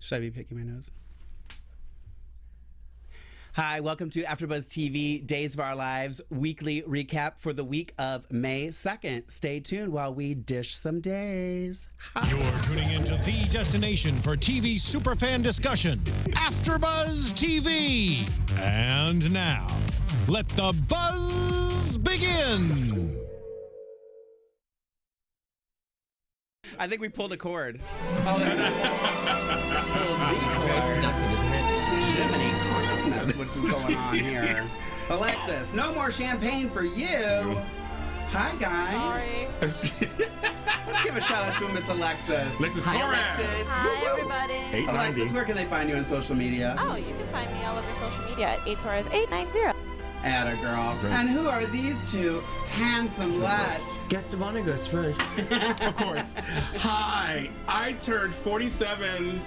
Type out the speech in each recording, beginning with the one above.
Should I be picking my nose? Hi, welcome to AFTERBUZZ TV Days of Our Lives weekly recap for the week of May 2nd. Stay tuned while we dish some days. Hi. You're tuning into the destination for TV superfan discussion, AFTERBUZZ TV. And now, let the buzz begin. I think we pulled a cord. Oh, there it is. It's very seductive, isn't it? Jiminy Christmas, what's going on here? Alexis, no more champagne for you. Hi, guys. Sorry. Let's give a shout out to Miss Alexis. Hi, Alexis. Hi, everybody. Alexis, where can they find you on social media? Oh, you can find me all over social media at aTorres890. Atta girl. And who are these two handsome lads? Guest of honor goes first. Of course. Hi. I turned 47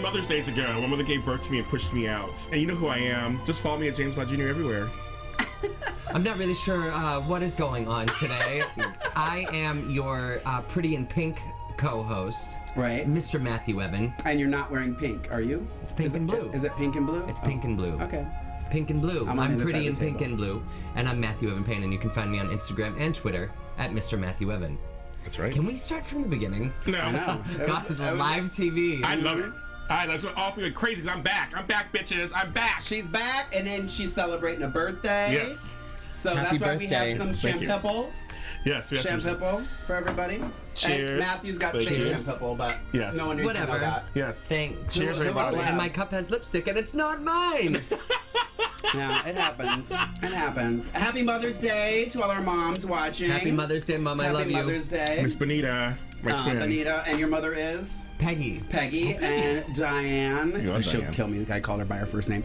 Mother's Days ago. My mother gave birth to me and pushed me out. And you know who I am. Just follow me at James Lott Jr. everywhere. I'm not really sure what is going on today. I am your pretty in pink co-host, Right. Mr. Matthew Evan. And you're not wearing pink, are you? It's pink and blue. Is it pink and blue? It's pink and blue. Okay. Pink and blue. I'm on the other pretty side in of the pink table. and blue, and I'm Matthew Evan Paine, and you can find me on Instagram and Twitter at Mr. Matthew Evan. That's right. Can we start from the beginning? No. I know. Got to the live TV. I love it. All right, let's go off. We're crazy because I'm back. I'm back, bitches. I'm back. She's back, and then she's celebrating a birthday. Yes. So Happy that's why we have birthday. some Thank you. champagne. Yes. We have some- Champagne for everybody. Cheers. And Matthew's got Thank fake you. champagne, but Yes. no one needs to know Whatever. that. Yes. Thanks. Cheers, Who would everybody. laugh? And my cup has lipstick, and it's not mine. Yeah, it happens. It happens. Happy Mother's Day to all our moms watching. Happy Mother's Day, Mom. I love Happy you. Mother's Day. Miss Bonita, my twin. Bonita, and your mother is? Peggy. Peggy and Diane. You love She'll Diane. kill me. I called her by her first name.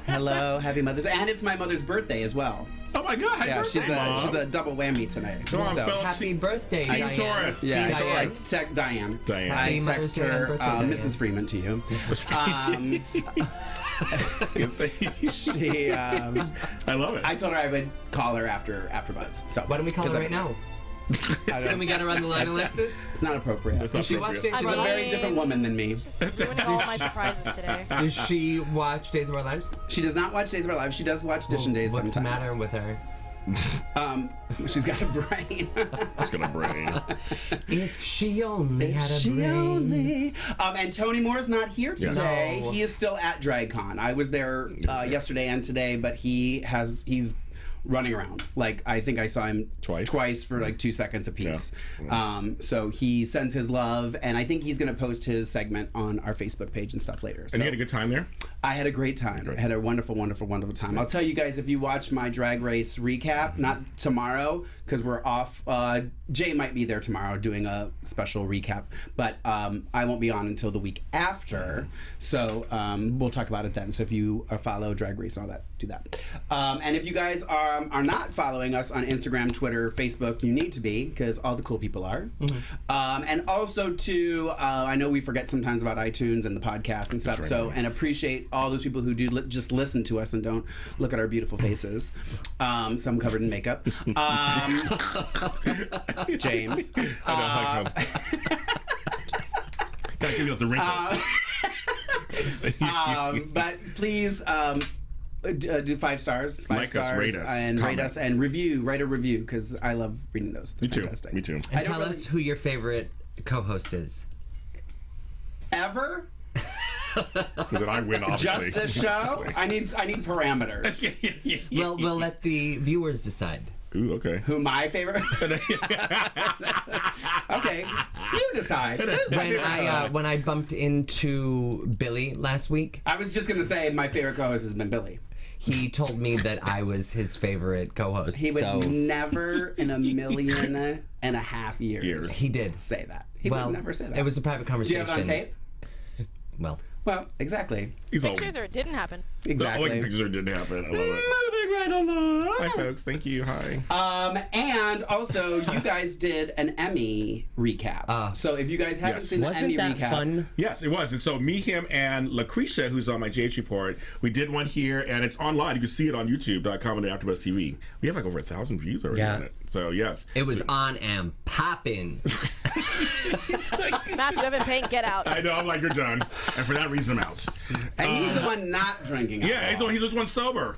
Hello, happy Mother's Day. And it's my mother's birthday as well. Oh my God! Happy Yeah, birthday, Mom. she's a double whammy tonight. Come on, So- fellas. Happy birthday, Team Diane. Taurus. Yeah, Team I Taurus. text Diane. Diane. I Happy Mother's text Day and her, birthday, Diane. Mrs. Freeman to you. She, I love it. I told her I would call her after AFTERBUZZ. So Why don't we call her 'cause right now? Can we get her on the line, Alexis? It's not appropriate. That's not Does she watch appropriate. Days She's of a Our very Lives? different woman than me. Ruining all my surprises today. Does she watch Days of Our Lives? She does not watch Days of Our Lives. She does watch Dish and Days What's sometimes. the matter with her? She's got a brain. It's gonna brain. If she only had a She brain. only. And Tony Moore's not here Yes. today. No. He is still at DragCon. I was there yesterday and today, but he's running around. Like, I think I saw him twice for like 2 seconds apiece. Yeah. So he sends his love, and I think he's going to post his segment on our Facebook page and stuff later. So And you had a good time there? I had a great time. I had a wonderful, wonderful, wonderful time. I'll tell you guys, if you watch my Drag Race recap, not tomorrow, because we're off. Jay might be there tomorrow doing a special recap, but I won't be on until the week after. So we'll talk about it then. So if you follow Drag Race and all that, do that. And if you guys are not following us on Instagram, Twitter, Facebook, you need to be, because all the cool people are. And also, too, I know we forget sometimes about iTunes and the podcast and stuff. right, So, right. and appreciate all those people who do just listen to us and don't look at our beautiful faces. Some covered in makeup. James. I know, gotta give you the wrinkles. But please do 5 stars. 5 Like us, stars, rate us, and comment. rate us and write a review, because I love reading those. They're Me too. fantastic. Me too. I And don't tell really- us who your favorite co-host is. Ever? That I win, obviously. Just this show? I need parameters. Well, we'll let the viewers decide. Ooh, okay. Who my favorite? Okay, you decide. Who's my favorite co-host? When I bumped into Billy last week, I was just gonna say my favorite co-host has been Billy. he told me that I was his favorite co-host. He would so never in a million and a half years he did. say that. He Well, would never say that. it was a private Do you conversation. have it on tape? Well, Well, exactly. He's all. Pictures or it didn't happen. The only Exactly. pictures that didn't happen. I love it. right along. Hi, folks. Thank you. Hi. And also, you guys did an Emmy recap. So if you guys haven't seen the Emmy recap, Fun? Yes, it was. And so me, him, and Lucretia, who's on my JH report, we did one here, and it's online. You can see it on YouTube.com and AfterBuzz TV. We have like over 1,000 views already on it. So yes, it was on and popping. Matthew Evan Paine, get out. I know. I'm like, you're done, and for that reason, I'm out. And he's the one not drinking. Yeah, he's the one sober.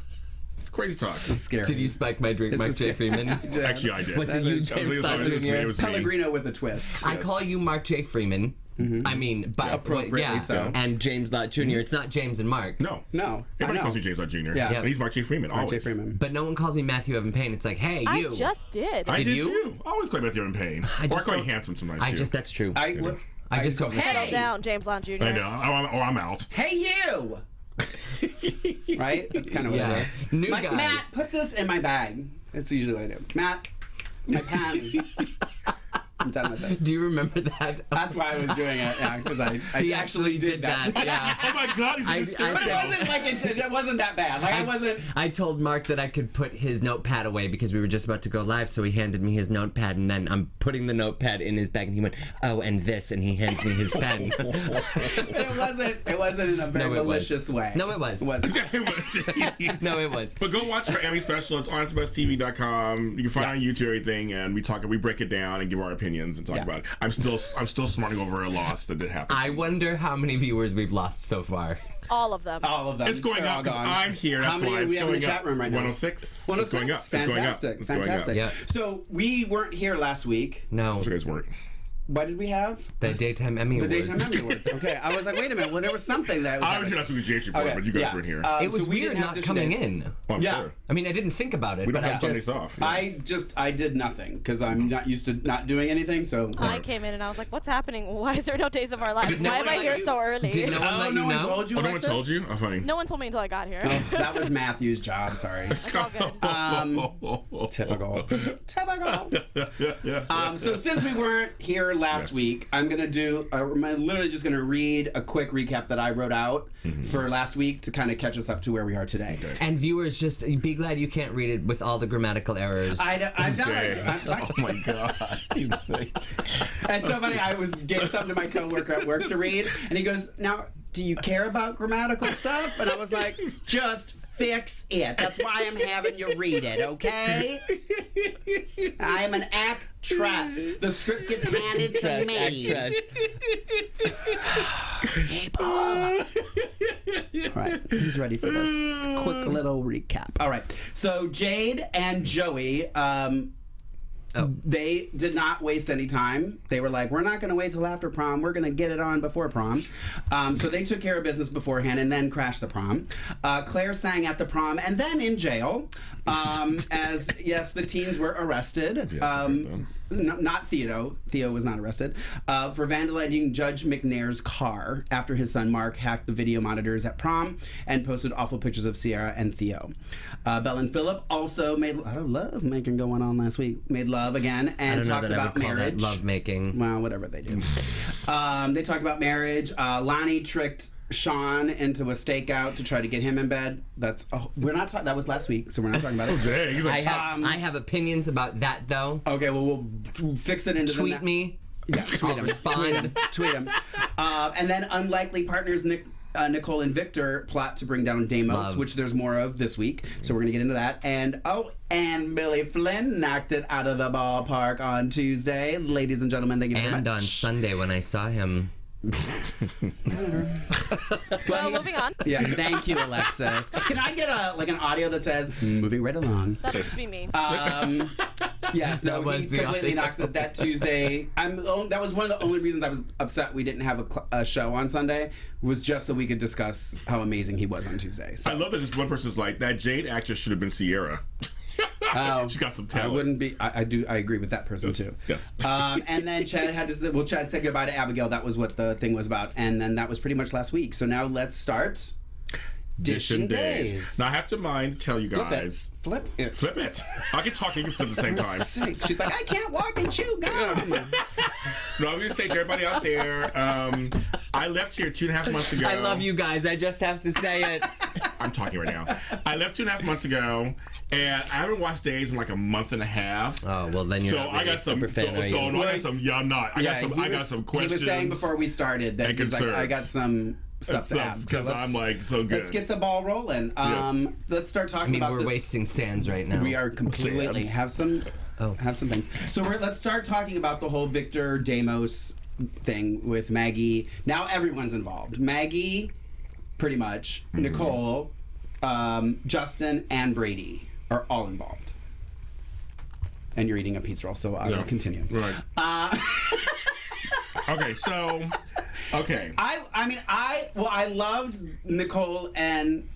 It's crazy talk. It's scary. Did you spike my drink, Mark J. Freeman? Actually, I did. Was it you, James Lott Jr.? It was me. Pellegrino with a twist. I call you Mark J. Freeman. I mean, but appropriately so. And James Lott Jr. It's not James and Mark. No. Everybody calls me James Lott Jr. Yeah. And he's Mark J. Freeman. Mark J. Always. Freeman. But no one calls me Matthew Evan Paine. It's like, hey, you. I just did. I Did did you? too. I always call Matthew Evan Paine. Or I call you handsome sometimes too. That's true. I just go, hey, Settle down, James Lott Jr. I know. Or I'm out. Hey, you. Right? That's kind of what I do. New guy. Matt, put this in my bag. That's usually what I do. Matt, my pen. I'm done with this. Do you remember that? That's why I was doing it. Yeah, because I He actually did that. Yeah. Oh my God, he's But it wasn't like it wasn't that bad. Like I wasn't. I told Mark that I could put his notepad away because we were just about to go live, so he handed me his notepad, and then I'm putting the notepad in his bag, and he went, "Oh, and this," and he hands me his pen. It wasn't in a very malicious way. No, it was. It wasn't. No, it was. But go watch our Emmy special. It's on AfterBuzzTV.com. You can find it on YouTube, everything, and we break it down and give our opinions and talk about it. I'm still smarting over a loss that did happen. I wonder how many viewers we've lost so far. All of them. All of them. It's going They're up all because gone. I'm here. That's How many why do we it's have in the going chat room right now? 106. 106. It's going up. Fantastic. It's going up. Fantastic. Yeah. So we weren't here last week. No. You guys weren't. What did we have? The Daytime Emmy The Awards. Daytime Emmy Awards. Okay, I was like, wait a minute. Well, there was something that was I was here last week with JH report, Okay, but you guys yeah. weren't here. It was so we weird didn't have not dish coming days. in. I'm yeah. sure. I mean, I didn't think about it. We don't but have Sundays off. Yeah. I did nothing because I'm not used to not doing anything. So I came in and I was like, what's happening? Why is there no Days of Our Lives? no Why one am I let here you- so early? Did no one let no you one know? told you. Oh, no one Alexis? told you? Oh, funny. No one told me until I got here. That was Matthew's job. Sorry. It's all good. Typical. So since we weren't here last week, I'm gonna do. I'm literally just gonna read a quick recap that I wrote out for last week to kind of catch us up to where we are today. Okay. And viewers, just be glad you can't read it with all the grammatical errors. I'm done. Okay. Oh my God. And so funny, I gave something to my coworker at work to read, and he goes, "Now, do you care about grammatical stuff?" And I was like, "Just fix it. That's why I'm having you read it, okay? I'm an actress. The script gets handed to me." People. All right, who's ready for this quick little recap? All right, so Jade and Joey, they did not waste any time. They were like, we're not going to wait till after prom. We're going to get it on before prom. So they took care of business beforehand and then crashed the prom. Claire sang at the prom and then in jail. As, yes, the teens were arrested. No, not Theo. Theo was not arrested. For vandalizing Judge McNair's car after his son Mark hacked the video monitors at prom and posted awful pictures of Sierra and Theo. Belle and Philip also made a lot of love making going on last week. Made love again and talked about marriage. Love making. Well, whatever they do. They talked about marriage. Lonnie tricked Sean into a stakeout to try to get him in bed. We're not talking. That was last week, so we're not talking about it. Dang, he's like, I have opinions about that though. Okay, well we'll fix it into Tweet me. Yeah, tweet him. Respond. Tweet him. And then unlikely partners Nicole and Victor plot to bring down Deimos, Love. which there's more of this week. So we're gonna get into that. And Billy Flynn knocked it out of the ballpark on Tuesday. Ladies and gentlemen, thank you very much. And on Sunday when I saw him. So moving on. Yeah, thank you, Alexis. Can I get an audio that says "moving right along"? That used to be me. Yes, no, That was he the completely audio. knocked it that Tuesday. That was one of the only reasons I was upset we didn't have a show on Sunday. Was just so we could discuss how amazing he was on Tuesday. So. I love that this one person's like, that Jade actress should have been Sierra. She got some talent. I wouldn't be. I agree with that person too. Yes. And then Chad had to say, Chad said goodbye to Abigail. That was what the thing was about. And then that was pretty much last week. So now let's start Dishing Days. Now I have to tell you guys. Flip it. Flip it. I can talk and you can flip at the same time. She's like, I can't walk and chew gum. No, I'm going to say to everybody out there, I left here 2.5 months ago. I love you guys. I just have to say it. I'm talking right now. I left 2.5 months ago, and I haven't watched Days in like a month and a half. Oh, well, then you're not really a super fan, are you? No, I got some. Yeah, I'm not. I got some questions. He was saying before we started that he's like, I got some stuff to ask. Because I'm like, so good. Let's get the ball rolling. Yes. Let's start talking about we're this. wasting sands right now. We are completely have some things. So let's start talking about the whole Victor Deimos thing with Maggie. Now everyone's involved. Maggie, pretty much. Nicole, Justin, and Brady are all involved. And you're eating a pizza roll, so I will continue. Right. Okay, so. Okay. I loved Nicole and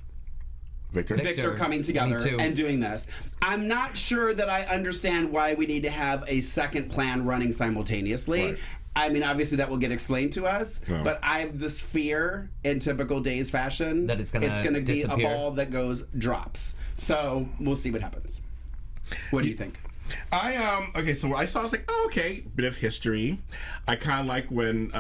Victor coming together and doing this. I'm not sure that I understand why we need to have a second plan running simultaneously. Right. I mean, obviously that will get explained to us, but I have this fear in typical Days fashion that it's going to be a ball that drops. So we'll see what happens. What do you think? Okay, so what I saw, I was like, oh, okay, bit of history. I kind of like when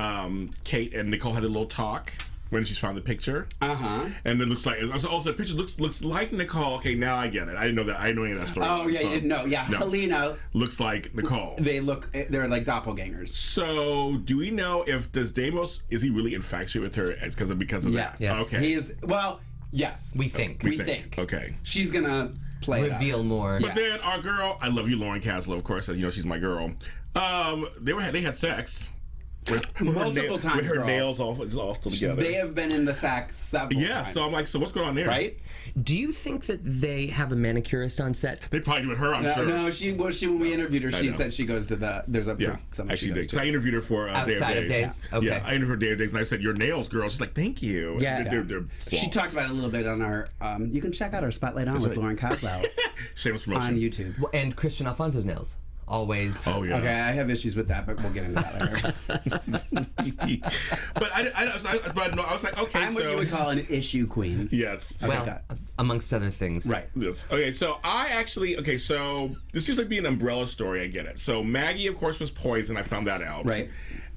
Kate and Nicole had a little talk when she found the picture. And it looks like, also the picture looks like Nicole. Okay, now I get it. I didn't know that. I didn't know any of that story. Oh, yeah, you didn't know. Yeah, no. Helena looks like Nicole. They're like doppelgangers. So, do we know does Deimos, is he really infatuated with her because of that? Yes. Okay. Yes. We think. We think. Okay. She's gonna reveal more. But then our girl, I love you, Lauren Caslow, of course, you know she's my girl. They had sex. Multiple times, with her girl. Nails all still together. They have been in the sack several times. So I'm like, so what's going on there? Right? Do you think that they have a manicurist on set? They probably do with her, I'm sure. No, she when we interviewed her, she said she goes to there's a someone she goes to. I interviewed her for Outside Day of Days. Okay. Yeah, I interviewed her for Day of Days, and I said, your nails, girl. She's like, thank you. Yeah. They're she talked about it a little bit on our, you can check out our Spotlight On with Lauren Caslow shameless promotion on YouTube. And Christian Alfonso's nails. Always. Oh, yeah. Okay, I have issues with that, but we'll get into that later. But I was like, okay, I'm what you would call an issue queen. Yes. Well, amongst other things. Right. Yes. Okay, so so this seems like being an umbrella story. I get it. So Maggie, of course, was poisoned. I found that out. Right.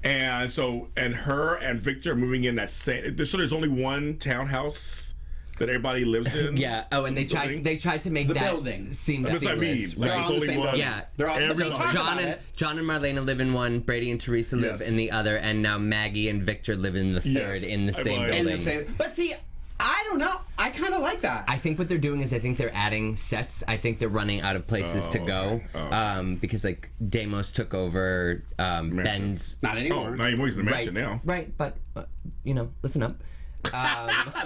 And so, her and Victor are moving in that same. So there's only one townhouse that everybody lives in. Yeah. Oh, and they tried to make the that building seem That's what I mean. seamless. Like, They're there's all only the same one. building. Yeah. They're all Every- so John and Marlena live in one, Brady and Teresa live in the other, and now Maggie and Victor live in the third in the same building. But see, I don't know. I kind of like that. I think what they're doing is they're adding sets. I think they're running out of places to go because like Deimos took over Ben's. Not anymore. Oh, not anymore. He's in the mansion now. Right, but listen up.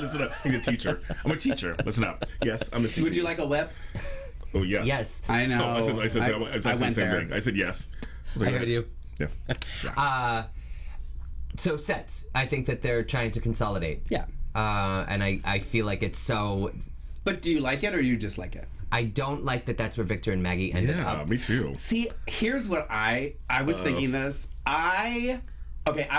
Listen up. He's a teacher. I'm a teacher. Listen up. Yes, I'm a teacher. Would you like a whip? Oh, yes. Yes. I know. Oh, I said I the went same there. thing. I said yes. I heard you. Yeah. So sets. I think that they're trying to consolidate. Yeah. And I feel like it's so. But do you like it or you dislike it? I don't like that that's where Victor and Maggie ended up. Yeah, me too. See, here's what I was thinking this. I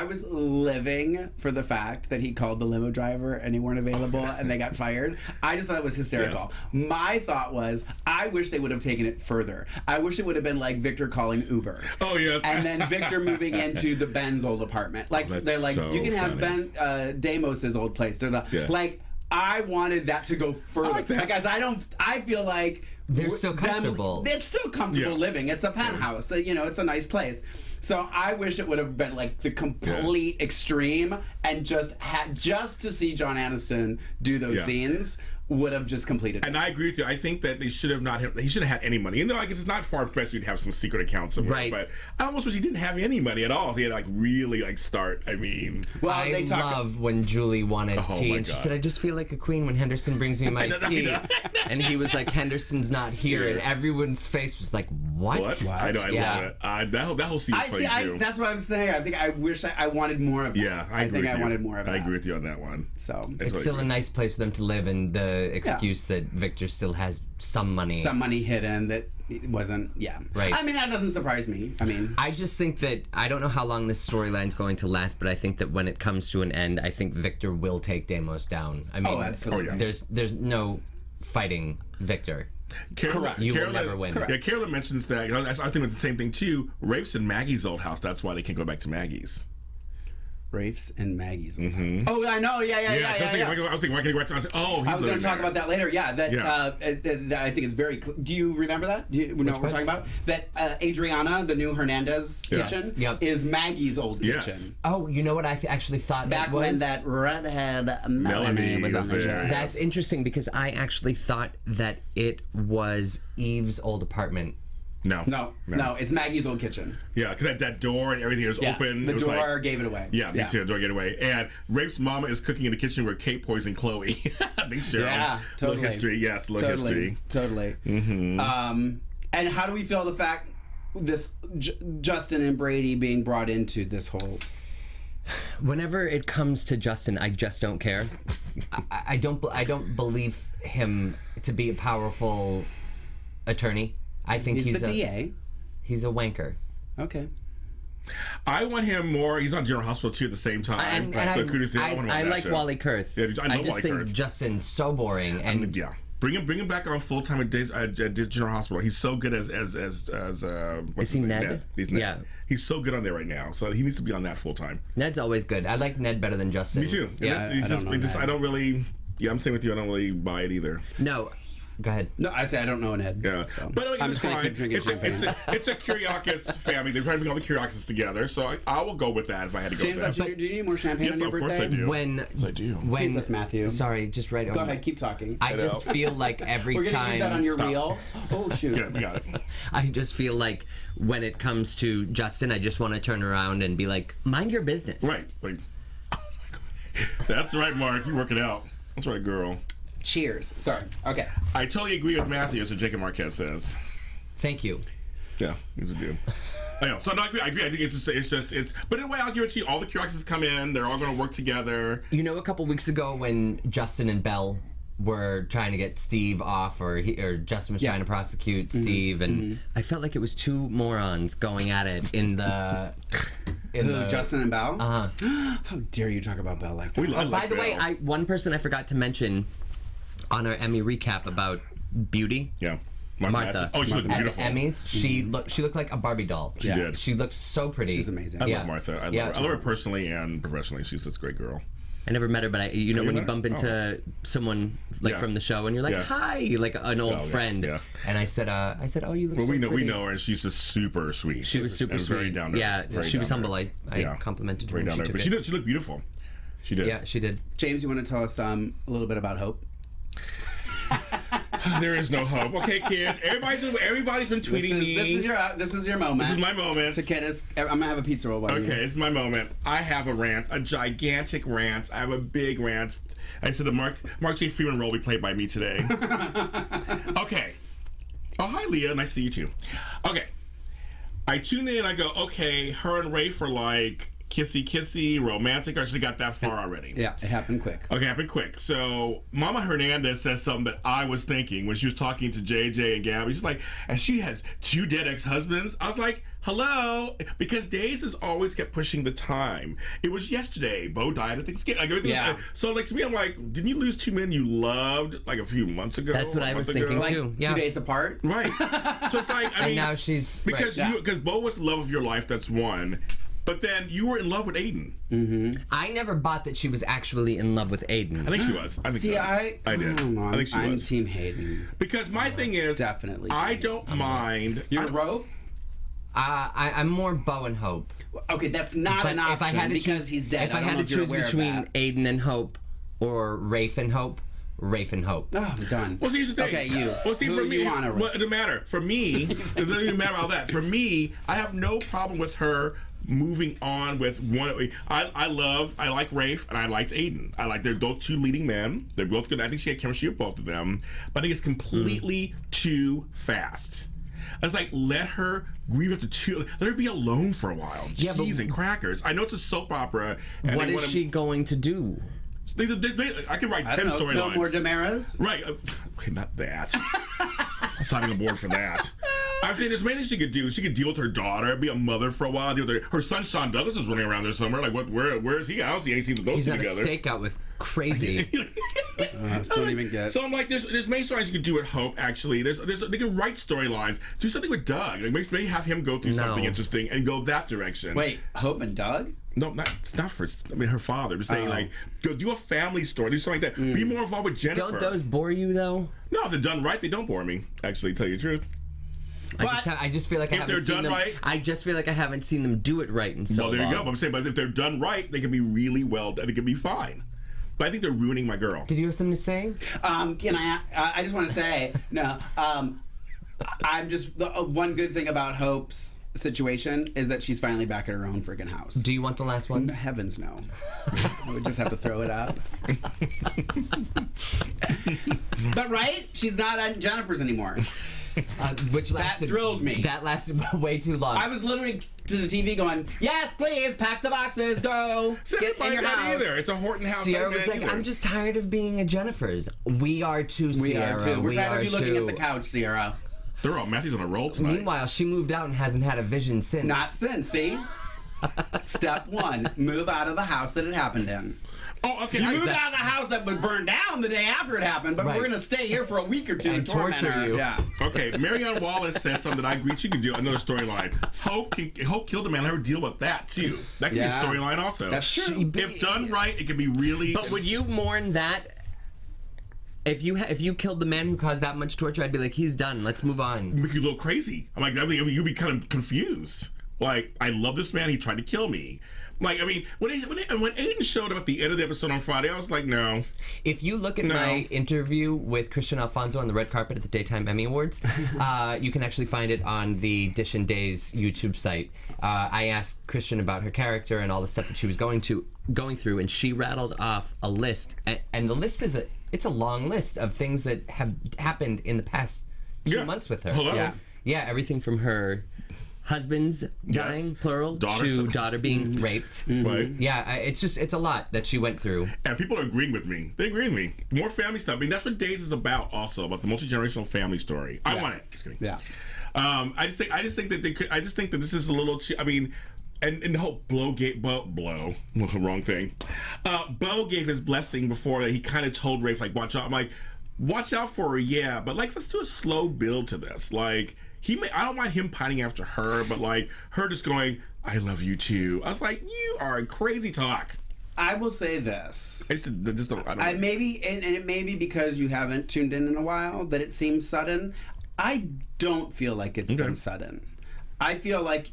was living for the fact that he called the limo driver and he weren't available and they got fired. I just thought it was hysterical. Yes. My thought was, I wish they would have taken it further. I wish it would have been like Victor calling Uber. Oh, yes. And then Victor moving into the Ben's old apartment. Like, they're like, so you can have funny. Ben Deimos' old place. Yeah. Like, I wanted that to go further. I like that. Because I feel like they're so comfortable. It's still comfortable living. It's a penthouse. It's a nice place. So I wish it would have been like the complete extreme, and just to see John Aniston do those scenes would have just completed it. And I agree with you. I think that he should have had any money. I guess it's not far-fetched you'd have some secret account somewhere. Right. But I almost wish he didn't have any money at all. So he had to really start. I mean, well, I love when Julie wanted tea, and she said, "I just feel like a queen when Henderson brings me my tea." And he was like, "Henderson's not here," and everyone's face was like, What? I know. I Yeah. love it. That whole scene is funny too. That's what I'm saying. I think I wish I wanted more of that. Yeah, I agree with you. wanted more of that. I agree with you on that one. So It's still a nice place for them to live, and the excuse that Victor still has some money. some money hidden that it wasn't. Yeah, Right. I mean, that doesn't surprise me. I mean, I just think that I don't know how long this storyline's going to last, but I think that when it comes to an end, I think Victor will take Deimos down. I mean, absolutely. there's no fighting Victor. Correct. You will never win. Yeah, Carolyn mentions that. I think it's the same thing too. Rafe's in Maggie's old house. That's why they can't go back to Maggie's. Rafe's and Maggie's. Oh, I know. Yeah. I was thinking, why can't he go back to? I was like, oh, he's I was going living to talk there. about that later. Yeah, that Yeah. that I think is very. Do you remember that? Do you know what we're talking about? That Adriana, the new Hernandez Yes. kitchen, Yep. is Maggie's old Yes. kitchen. Oh, you know what I actually thought Back that was? when that redhead Melanie was on the there. job. That's interesting because I actually thought that it was Eve's old apartment. No, it's Maggie's old kitchen. Yeah, because that door and everything was open. The It was door like, gave it away. Yeah, me too. The door gave it away. And Rafe's mama is cooking in the kitchen where Kate poisoned Chloe. Big Cheryl. Yeah, totally. Little history. Yes, little history. Totally. Mm-hmm. And how do we feel the fact this Justin and Brady being brought into this whole? Whenever it comes to Justin, I just don't care. I don't believe him to be a powerful attorney. I think He's the DA. He's a wanker. Okay. I want him more. He's on General Hospital too at the same time. And so kudos to him. I want him on that like show. Wally Kurth. Yeah, I love just Wally think Kurth. Justin's so boring. And Yeah, bring him back on full time at General Hospital. He's so good as what's Is he his name? Ned? He's Ned. Yeah. He's so good on there right now. So he needs to be on that full time. Ned's always good. I like Ned better than Justin. Me too. Yeah. I don't really. Yeah, I'm saying with you. I don't really buy it either. No. Go ahead. No, I say I don't know an Ed. Yeah, So. but I'm it's just gonna fine. keep drinking champagne. It's a Kyriakis family. They're trying to bring all the Kyriakis together. So I will go with that if I had to go James with Lott that. Jr., do you need more champagne Yes, on your of course birthday? I do. When Yes, I do. When Jesus, Matthew. Sorry, just right over. Go ahead, keep talking. I just feel like every We're gonna time. use that on your Stop. reel. Oh shoot. Yeah, we got it. I just feel like when it comes to Justin, I just want to turn around and be like, mind your business. Right. Like, oh my God. That's right, Mark. You work it out. That's right, girl. Cheers. Sorry. Okay. I totally agree with Matthew, as Jacob Marquez says. Thank you. Yeah, he's a dude. I know. So no, I agree. I think it's. But in a way, I'll guarantee all the Kyriakis come in. They're all going to work together. You know, a couple weeks ago when Justin and Belle were trying to get Steve off, or Justin was trying to prosecute Steve, and I felt like it was two morons going at it in the. Justin and Belle? Uh-huh. How dare you talk about Belle like that? By the way, one person I forgot to mention on our Emmy recap about beauty. Yeah. Martha. Oh, she looked At the beautiful. Emmys, she looked like a Barbie doll. She did. She looked so pretty. She's amazing. I Yeah. love Martha. I love Yeah. her. I love her personally and professionally. She's this great girl. I never met her, but you when met you her? bump into someone like Yeah. from the show, and you're like, Yeah. "Hi," like an old Oh, yeah, friend, yeah. and I said, "Oh, you look Well, so we know pretty." her, and she's just super sweet. She was super and sweet. very down to earth. Yeah, Very she was down to humble. earth. I complimented her. Very when down she to earth. took But it. she looked beautiful. She did. Yeah, she did. James, you want to tell us a little bit about Hope? There is no hope. Okay, kids. Everybody's been tweeting me. This is your moment. This is my moment. To get us. I'm gonna have a pizza roll. Okay, it's my moment. I have a rant, a gigantic rant. I have a big rant. I said the Mark J. Freeman role will be played by me today. Okay. Oh, hi, Leah. Nice to see you too. Okay. I tune in and I go, okay, her and Rafe are like kissy, romantic. I should have got that far already. Yeah, it happened quick. Okay, happened quick. So Mama Hernandez says something that I was thinking when she was talking to JJ and Gabby. She's like, and she has 2 dead ex-husbands. I was like, hello? Because Days has always kept pushing the time. It was yesterday. Bo died at Thanksgiving. Like, everything was, so like to me, I'm like, didn't you lose 2 men you loved like a few months ago? That's what I was thinking Like too. Yeah. 2 days apart. Right. So it's like, I mean, And now she's because right. because Bo was the love of your life. That's one. But then you were in love with Aiden. I never bought that she was actually in love with Aiden. I think she was. I think See, so. I did. don't know. I think she I'm was. Team Hayden. Because my thing is, Definitely I Team don't mind. You're Rope? I'm more Bo and Hope. Okay, that's not But an option if I had to because choose, he's dead. if I don't know had if to you're choose aware of between that. Aiden and Hope or Rafe and Hope, Rafe and Hope. Oh, I'm done. Well, see, here's the thing. Okay, you. Well, see, Who for do me, you wanna well, it doesn't matter. For me, it doesn't even matter about that. For me, I have no problem with her moving on with one. I like Rafe and I liked Aiden. They're both 2 leading men. They're both good. I think she had chemistry with both of them. But I think it's completely too fast. I was like, let her grieve after let her be alone for a while. Yeah, Cheese and crackers. I know it's a soap opera. And what is she going to do? I can write 10 storylines. Kill more Damaras? Right. Okay, not that. I'm signing aboard for that. I'm saying there's many things she could do. She could deal with her daughter, be a mother for a while. Deal with her son, Sean Douglas, is running around there somewhere. Like, where is he? I don't see any scenes with those two together. He's on a stakeout with Crazy. Don't even get. So I'm like, there's many storylines you could do at Hope. Actually, they can write storylines. Do something with Doug. Like maybe have him go through something interesting and go that direction. Wait, Hope and Doug? No, it's not for. I mean, her father. I'm saying like, go do a family story. Do something like that. Be more involved with Jennifer. Don't those bore you though? No, if they're done right, they don't bore me. Actually, to tell you the truth. I just feel like I haven't seen them. Right, I just feel like I haven't seen them do it right in so long. Well, there you go. But I'm saying, but if they're done right, they can be really well. They can be fine. But I think they're ruining my girl. Did you have something to say? Can I just want to say no. I'm just one good thing about Hope's situation is that she's finally back at her own freaking house. Do you want the last one? Heavens no. I would just have to throw it up. But right, she's not on Jennifer's anymore. Which lasted, that thrilled me. That lasted way too long. I was literally to the TV going, yes, please, pack the boxes, go, get in your house. Either. It's a Horton house. Sierra was like, I'm just tired of being a Jennifer's. We are too, Sierra. We are too. We're tired of you looking at the couch, Sierra. They're all Matthew's on a roll tonight. Meanwhile, she moved out and hasn't had a vision since. Not since, see? Step one, move out of the house that it happened in. Oh, okay. You moved out of the house that would burn down the day after it happened, but we're going to stay here for a week or two and torture her. you. Yeah. Okay, Marianne Wallace says something that I agree she can do. Another storyline. Hope killed a man. Let her deal with that, too. That can be a storyline also. That's true. If done right, it can be really... But would you mourn that? If you killed the man who caused that much torture, I'd be like, he's done. Let's move on. Make you a little crazy. I'm like, you'd be kind of confused. Like, I love this man. He tried to kill me. Like, I mean, when Aiden showed up at the end of the episode on Friday, I was like, no. If you look at my interview with Christian Alfonso on the red carpet at the Daytime Emmy Awards, you can actually find it on the Dish and Days YouTube site. I asked Christian about her character and all the stuff that she was going through, and she rattled off a list. And the list is a long list of things that have happened in the past 2 months with her. Hello? Yeah, everything from her husband's dying, plural, to daughter being raped. Right. Yeah, it's a lot that she went through. And people are agreeing with me. They agree with me. More family stuff. I mean, that's what Days is about also, about the multi-generational family story. I want it. Just kidding. Yeah. I just think that they could, I just think that this is a little, I mean, and the whole wrong thing. Bo gave his blessing before that he kind of told Rafe, like, watch out. I'm like, watch out for her, yeah, but like, let's do a slow build to this. Like, I don't mind him pining after her, but like her just going, I love you too. I was like, you are a crazy talk. I will say this. I don't know. Maybe, and it may be because you haven't tuned in a while that it seems sudden. I don't feel like it's been sudden. I feel like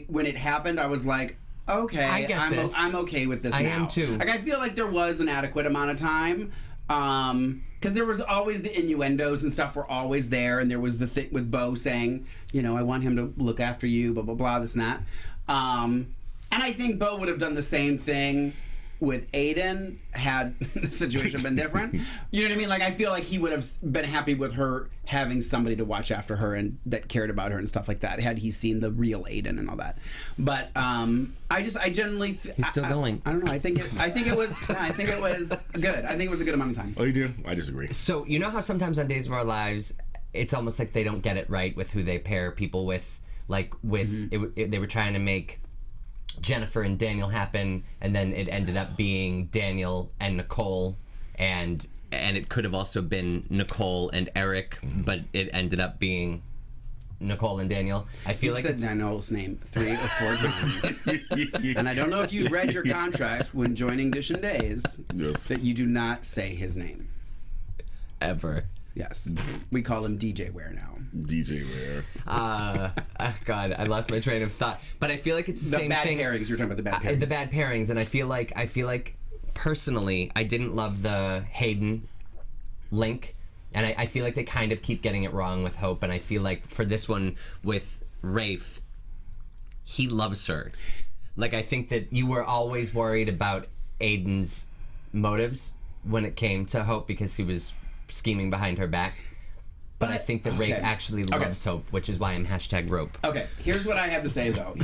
when it happened, I was like, okay, I'm okay with this now. I am too. Like, I feel like there was an adequate amount of time. Because there was always the innuendos and stuff were always there, and there was the thing with Bo saying, you know, I want him to look after you, blah, blah, blah, this and that. And I think Bo would have done the same thing with Aiden had the situation been different. You know what I mean? Like, I feel like he would have been happy with her having somebody to watch after her and that cared about her and stuff like that, had he seen the real Aiden and all that. But I generally he's still going. I don't know. I think it was good. I think it was a good amount of time. Oh, you do? I disagree. So you know how sometimes on Days of Our Lives, it's almost like they don't get it right with who they pair people with. Like they were trying to make Jennifer and Daniel happen, and then it ended up being Daniel and Nicole, and it could have also been Nicole and Eric, but it ended up being Nicole and Daniel. I feel like said Daniel's name 3 or 4 times, and I don't know if you read your contract when joining Dish and Days that you do not say his name ever. Yes, we call him DJ Ware now. DJ Ware. God, I lost my train of thought. But I feel like it's the same thing. The bad pairings. You're talking about the bad pairings. The bad pairings, and I feel like personally, I didn't love the Hayden link, and I feel like they kind of keep getting it wrong with Hope, and I feel like for this one with Rafe, he loves her. Like, I think that you were always worried about Aiden's motives when it came to Hope because he was scheming behind her back. But I think that Rafe actually loves Hope, which is why I'm #rope. Okay, here's what I have to say, though.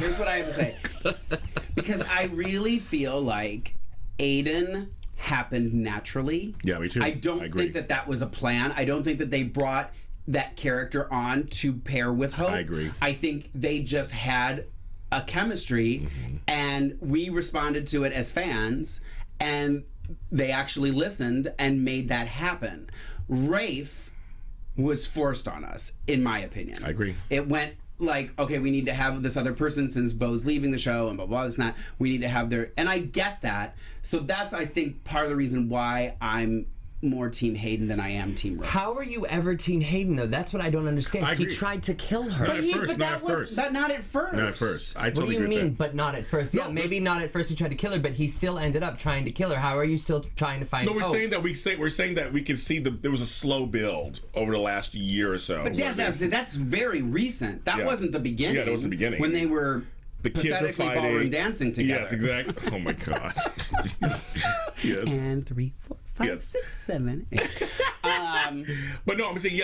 Because I really feel like Aiden happened naturally. Yeah, me too. I don't think that was a plan. I don't think that they brought that character on to pair with Hope. I agree. I think they just had a chemistry, and we responded to it as fans, and they actually listened and made that happen. Rafe was forced on us, in my opinion. I agree. It went like, okay, we need to have this other person since Bo's leaving the show and blah, blah, this and that. We need to have their... And I get that. So that's, I think, part of the reason why I'm more Team Hayden than I am Team Rope. How are you ever Team Hayden, though? That's what I don't understand. He tried to kill her. Not at first. Not at first. Not at first. I totally What do you agree with mean, that. but not at first? Yeah, maybe not at first he tried to kill her, but he still ended up trying to kill her. How are you still trying to find No, we're Hope? saying that we can see there was a slow build over the last year or so. But that's very recent. That wasn't the beginning. Yeah, that wasn't the beginning. When they were the kids are pathetically fighting. ballroom dancing together. Yes, exactly. Oh my god. Yes. And 3, 4, 5, Yes. 6, 7, 8. But no, I'm saying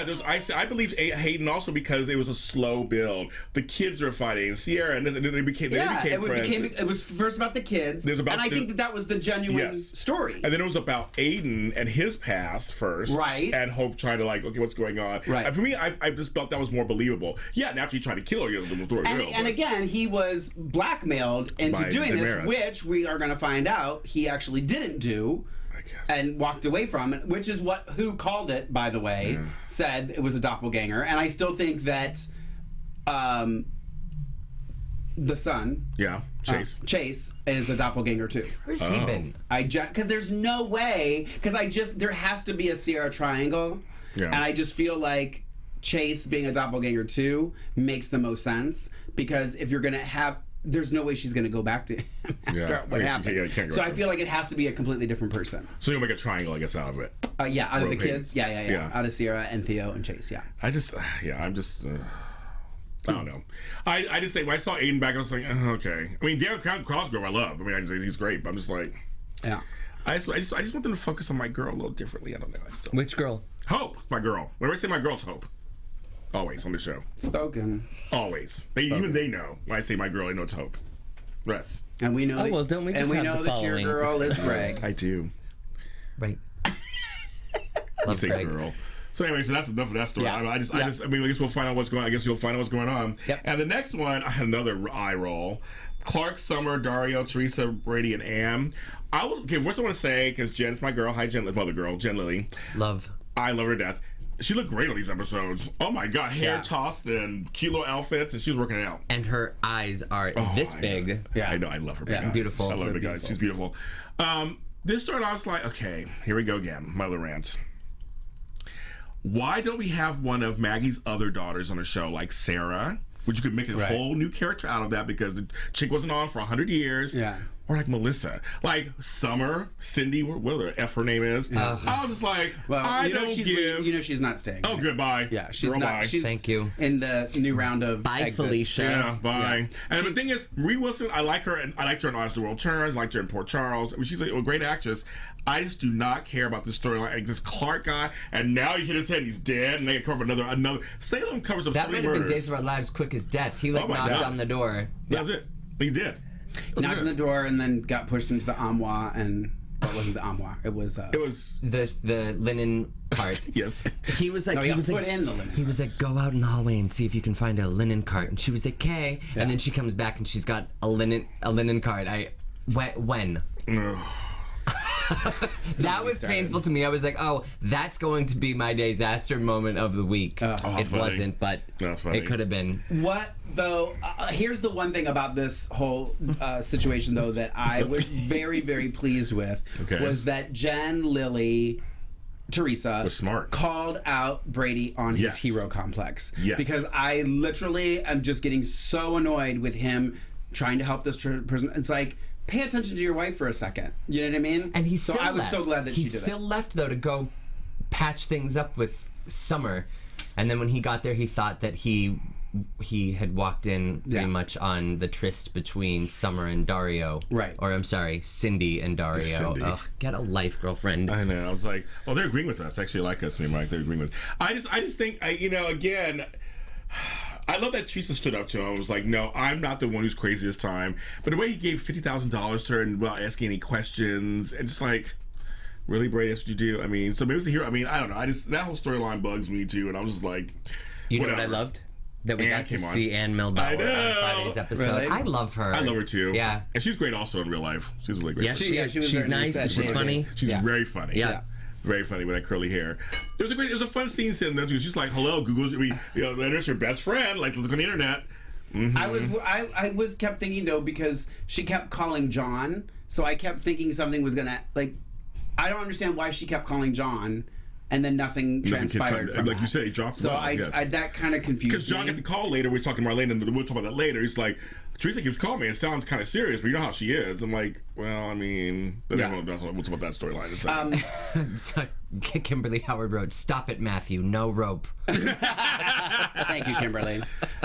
I believe Hayden also because it was a slow build. The kids are fighting, Sierra, and then they became friends. It was first about the kids, and I think that was the genuine story. And then it was about Aiden and his past first, right? And Hope trying to okay, what's going on, right? And for me, I just felt that was more believable. Yeah, naturally trying to kill her, the story. And again, he was blackmailed into doing this, which we are going to find out he actually didn't do. And walked away from it, which is who called it, by the way, said it was a doppelganger. And I still think that the son, Chase, is a doppelganger too. Where's he been? Because there's no way. Because there has to be a Sierra triangle, and I just feel like Chase being a doppelganger too makes the most sense. Because if you're gonna have, there's no way she's going to go back to him after what happened. So I feel like it has to be a completely different person. So you'll make a triangle, I guess, out of it. Out of the kids. Yeah. Out of Sierra and Theo and Chase. Yeah. I don't know. I just think when I saw Aiden back, I was like, okay. I mean, Daniel Cosgrove, I love. I mean, he's great, but I'm just like, I just want them to focus on my girl a little differently. I don't know. Which girl? Hope, my girl. Whenever I say my girl's Hope. Always on the show. Spoken. Always. Even they know. When I say my girl, they know it's Hope. Rest. And we know. Don't we just have the that your girl is Greg. I do. Right. You say Greg. Girl. So anyway, so that's enough of that story. Yeah. I guess we'll find out what's going on. I guess you'll find out what's going on. Yep. And the next one, I had another eye roll. Clark, Summer, Dario, Teresa, Brady, and Ann. First I want to say, because Jen's my girl. Hi, Jen, mother girl, Jen Lilly. I love her to death. She looked great on these episodes. Oh my god, hair tossed and cute little outfits, and she was working it out. And her eyes are this big. Yeah, I know. I love her big eyes. Beautiful. I love her big eyes. She's beautiful. This started off like, okay, here we go again. My little rant. Why don't we have one of Maggie's other daughters on the show, like Sarah? Which you could make a whole new character out of that because the chick wasn't on for 100 years. Yeah. Or like Melissa. Like Summer, Cindy, whatever the F her name is. I was just like, I don't give. You know she's not staying. Oh, goodbye. Yeah, she's Girl, not. bye. She's Thank you. In the new round of Bye, exits. Felicia. Yeah, bye. Yeah. And the thing is, Marie Wilson, I like her, and I liked her in As the World Turns. I liked her in Port Charles. I mean, she's a great actress. I just do not care about this storyline. Like this Clark guy, and now he hit his head and he's dead, and they cover another. Salem covers up That so might many have been murders. Days of Our Lives quick as death. He knocked on the door. That's it. He's dead. Knocked on the door and then got pushed into the armoire, and that wasn't the armoire. It was the linen cart. Yes. He was like, put in the linen. He was like, go out in the hallway and see if you can find a linen cart. And she was like, okay. And then she comes back and she's got a linen cart. When? That was painful to me. I was like, oh, that's going to be my disaster moment of the week. It funny. wasn't, but it could have been. What, though, here's the one thing about this whole situation, though, that I was very, very pleased with, was that Jen, Lily, Teresa was smart. Called out Brady on his hero complex. Yes. Because I literally am just getting so annoyed with him trying to help this person. It's like, pay attention to your wife for a second. You know what I mean? And he's still I was so glad that she did it. He still left, though, to go patch things up with Summer. And then when he got there, he thought that he he had walked in pretty much on the tryst between Summer and Dario. Right. Or I'm sorry, Cindy and Dario. Cindy. Ugh, get a life, girlfriend. I know. I was like, well, they're agreeing with us. Actually, like us, Mike. They're agreeing with. I just think, again. I love that Teresa stood up to him. I was like, no, I'm not the one who's crazy this time. But the way he gave $50,000 to her and without asking any questions, and just like, really, Brady, that's what you do? I mean, so maybe it's a hero. I mean, I don't know. That whole storyline bugs me too, and I was just like, you know whatever. what I loved? That we Anne got to came on. see Anne Milbauer on Friday's episode. Really? I love her. I love her too. Yeah. And she's great also in real life. She's really great. Yeah, She was she's very nice. nice. She's funny. She's very funny. Yeah. Very funny with that curly hair. It was a fun scene sitting there too. She's like, "Hello, Google's there's your best friend. Like, look on the internet." Mm-hmm. I was kept thinking though, because she kept calling John, so I kept thinking something was gonna, like, I don't understand why she kept calling John, and then nothing transpired from like that. you said, he dropped. So I that kind of confused me. Because John got the call later. We're talking about later. We'll talk about that later. He's like, Teresa keeps calling me. It sounds kind of serious, but you know how she is. I'm like, well, I mean, we'll talk about that storyline in a second. So, Kimberly Howard wrote, "Stop it, Matthew. No rope." Thank you, Kimberly.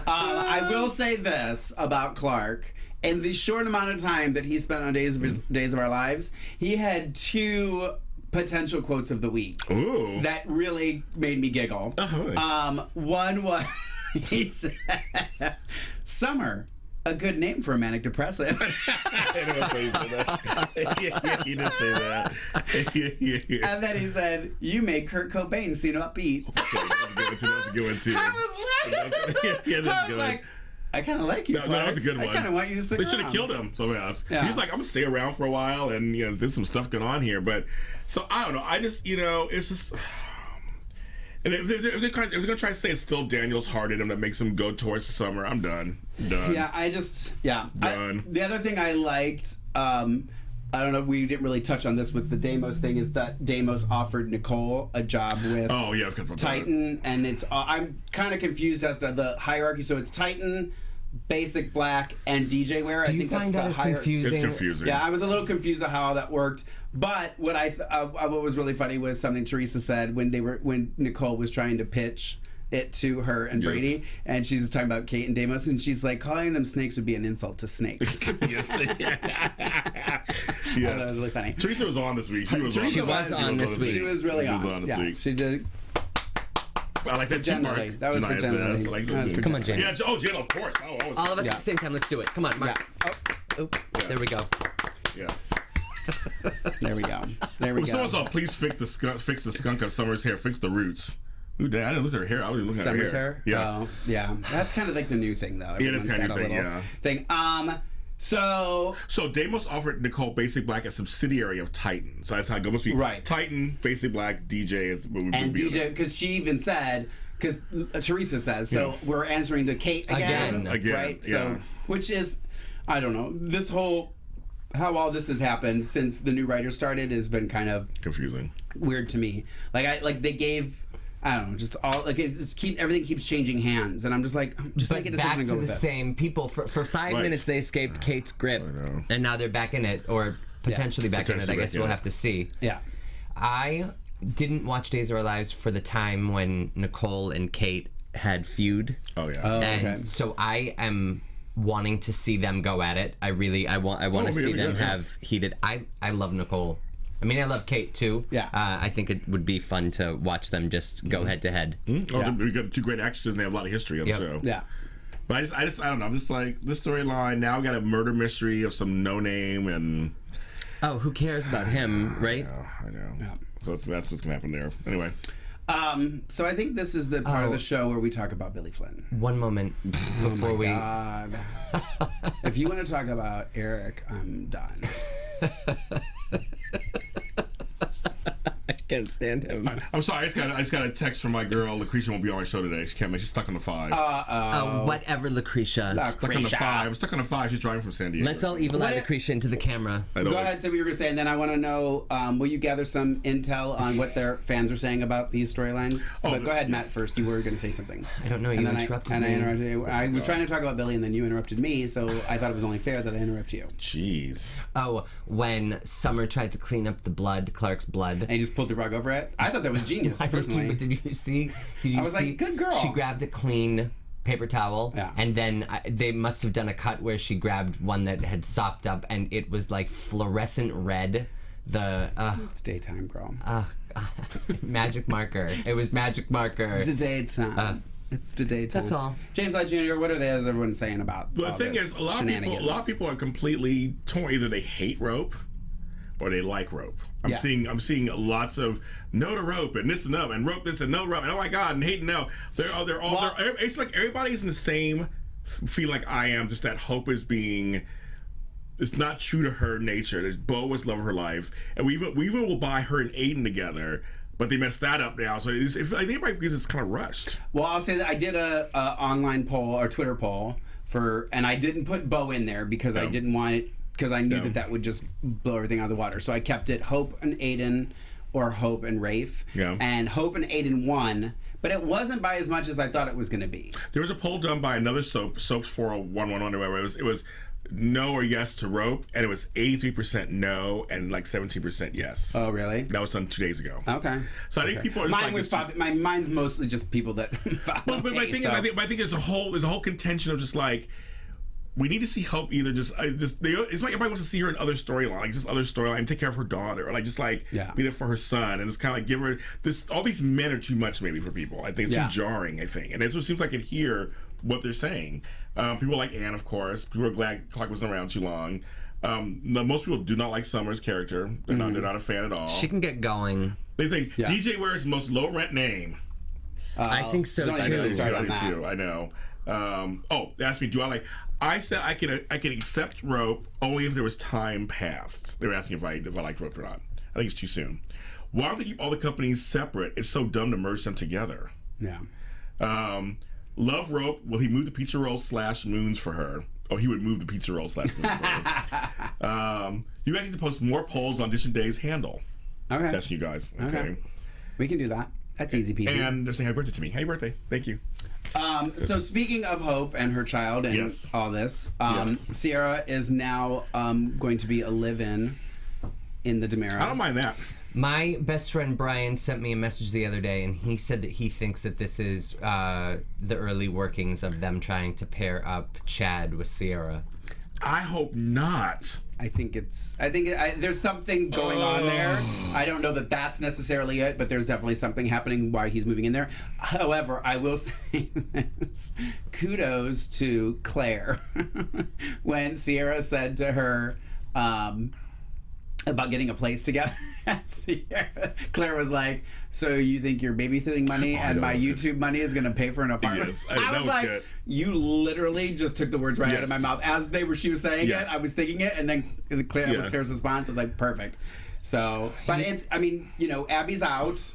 I will say this about Clark. In the short amount of time that he spent on Days of Our Lives, he had 2 potential quotes of the week. Ooh. That really made me giggle. One was, he said, "Summer, a good name for a manic depressive." I know you said that. Yeah, you did say that. Yeah. And then he said, "You make Kurt Cobain seem upbeat." Okay, that's a good one too. I was laughing. Yeah, that's I a good was one. like, I kind of like you, No, Clark. that was a good one. I kind of want you to stick They around. should have killed him. Somebody else. Yeah. He was like, I'm gonna stay around for a while, and there's some stuff going on here. But so I don't know. I just it's just. And if they're gonna try to say it's still Daniel's heart in him that makes him go towards the Summer, I'm done. Yeah, Done. The other thing I liked, I don't know, we didn't really touch on this with the Deimos thing, is that Deimos offered Nicole a job with Titan, and it's I'm kind of confused as to the hierarchy. So it's Titan, Basic Black, and DJ Wear. Do you find that as confusing? It's confusing. Yeah, I was a little confused on how all that worked. But what what was really funny was something Teresa said when Nicole was trying to pitch it to her and Brady, and she's talking about Kate and Deimos, and she's like, calling them snakes would be an insult to snakes. Yes. That was really funny. Teresa was on this week. She was on this week. She was really on. She was on this week. She did. I like that too, Mark. Generally. That was for generally. Like That was for Come on, James. Yeah, Jen, of course. All of us at the same time. Let's do it. Come on, Mark. Oop. There we go. Yes. There we go. There we go. Someone saw, please fix the skunk on Summer's hair. Fix the roots. Ooh, Dad, I didn't look at her hair. I was looking Summer's at her hair. Yeah. Oh, yeah. That's kind of like the new thing, though. It is kind of Everyone's thing, got a little thing. So Deimos offered Nicole Basic Black a subsidiary of Titan. So that's how it goes. Must be right. Titan, Basic Black, DJ is what would and be DJ, because she even said, because Teresa says, so we're answering to Kate again. Right? Yeah. So, which is, I don't know, this whole, how all this has happened since the new writer started has been kind of confusing, weird to me. Like they gave, I don't know, just all like everything keeps changing hands, and I'm just like, just make a decision back and go to with the it. same people for 5 minutes. They escaped Kate's grip, and now they're back in it, or potentially back in it. I guess we'll have to see. Yeah, I didn't watch Days of Our Lives for the time when Nicole and Kate had feud. Oh yeah. And so I am wanting to see them go at it. I want to see them have heated. I love Nicole. I mean, I love Kate too. Yeah. I think it would be fun to watch them just go head to head. We got 2 great actresses and they have a lot of history on the show. Yeah. But I just I don't know. I'm just like, this storyline now, we got a murder mystery of some no name, and oh, who cares about him, right? I know. Yeah. So that's what's gonna happen there. Anyway. So I think this is the part of the show where we talk about Billy Flynn. One moment before we. God. If you want to talk about Eric, I'm done. I can't stand him. I'm sorry. I just got a text from my girl. Lucretia won't be on my show today. She can't make. She's stuck on the 5. Whatever, Lucretia. Stuck on the 5. I'm stuck on the 5. She's driving from San Diego. Let's all evil eye Lucretia into the camera. Go ahead, say what you were going to say, and then I want to know, will you gather some intel on what their fans are saying about these storylines? But go ahead, Matt, first. You were going to say something. I don't know. You interrupted me. I interrupted you. I was trying to talk about Billy, and then you interrupted me, so I thought it was only fair that I interrupt you. Jeez. Oh, when Summer tried to clean up the blood, Clark's blood. And he just pulled the rug over it? I thought that was genius, personally. But did you see? I was like, good girl. She grabbed a clean paper towel, Yeah. and then they must have done a cut where she grabbed one that had sopped up, and it was like fluorescent red. It's daytime, girl. Magic marker. It was magic marker. It's daytime. It's daytime. That's all. James Lott Jr., what are they, is everyone saying about The all thing this is, a lot of people are completely torn. Either they hate rope or they like rope. I'm seeing lots of no to rope and this and no and rope this and no rope and oh my god and hate no. It's like everybody's in the same feel like I am. Just that Hope is being. It's not true to her nature. Bo was love of her life, and we even will buy her and Aiden together. But they messed that up now, so I think because it's kind of rushed. Well, I'll say that I did a online poll or Twitter poll and I didn't put Bo in there because I didn't want it because I knew that would just blow everything out of the water. So I kept it Hope and Aiden or Hope and Rafe. Yeah. And Hope and Aiden won, but it wasn't by as much as I thought it was going to be. There was a poll done by another Soaps 411 where it was no or yes to rope, and it was 83% no and like 17% yes. Oh, really? That was done 2 days ago. Okay. So I think people are just mine's mostly just people that but my thing is, I think there's a whole contention of just like, we need to see Hope either it's like everybody wants to see her in other storyline, like just other storyline, take care of her daughter, or like just like be there for her son, and it's kind of like give her this. All these men are too much maybe for people. I think it's too jarring. I think, and that's what seems like I hear what they're saying. People like Anne, of course. People are glad Clark wasn't around too long. Most people do not like Summer's character. They're not a fan at all. She can get going. They think DJ Ware's the most low rent name. I think so too. I know. They asked me, do I like? I said I can accept rope only if there was time passed. They were asking if I liked rope or not. I think it's too soon. Why don't they keep all the companies separate? It's so dumb to merge them together. Yeah. Love rope. Will he move the pizza roll / moons for her? Oh, he would move the pizza roll / moons for her. You guys need to post more polls on Audition Day's handle. Okay. That's you guys. Okay. We can do that. That's easy peasy. And they're saying happy birthday to me. Happy birthday. Thank you. So speaking of Hope and her child and all this, Sierra is now going to be a live-in in the DiMera. I don't mind that. My best friend Brian sent me a message the other day, and he said that he thinks that this is the early workings of them trying to pair up Chad with Sierra. I hope not. I think there's something going on there. I don't know that that's necessarily it, but there's definitely something happening while he's moving in there. However, I will say this. Kudos to Claire when Sierra said to her about getting a place together. Claire was like, so you think your babysitting money and my YouTube money is going to pay for an apartment? Yes, I was like, good. You literally just took the words right out of my mouth. As she was saying it, I was thinking it, and then Claire's response. I was like, perfect. So, but Abby's out.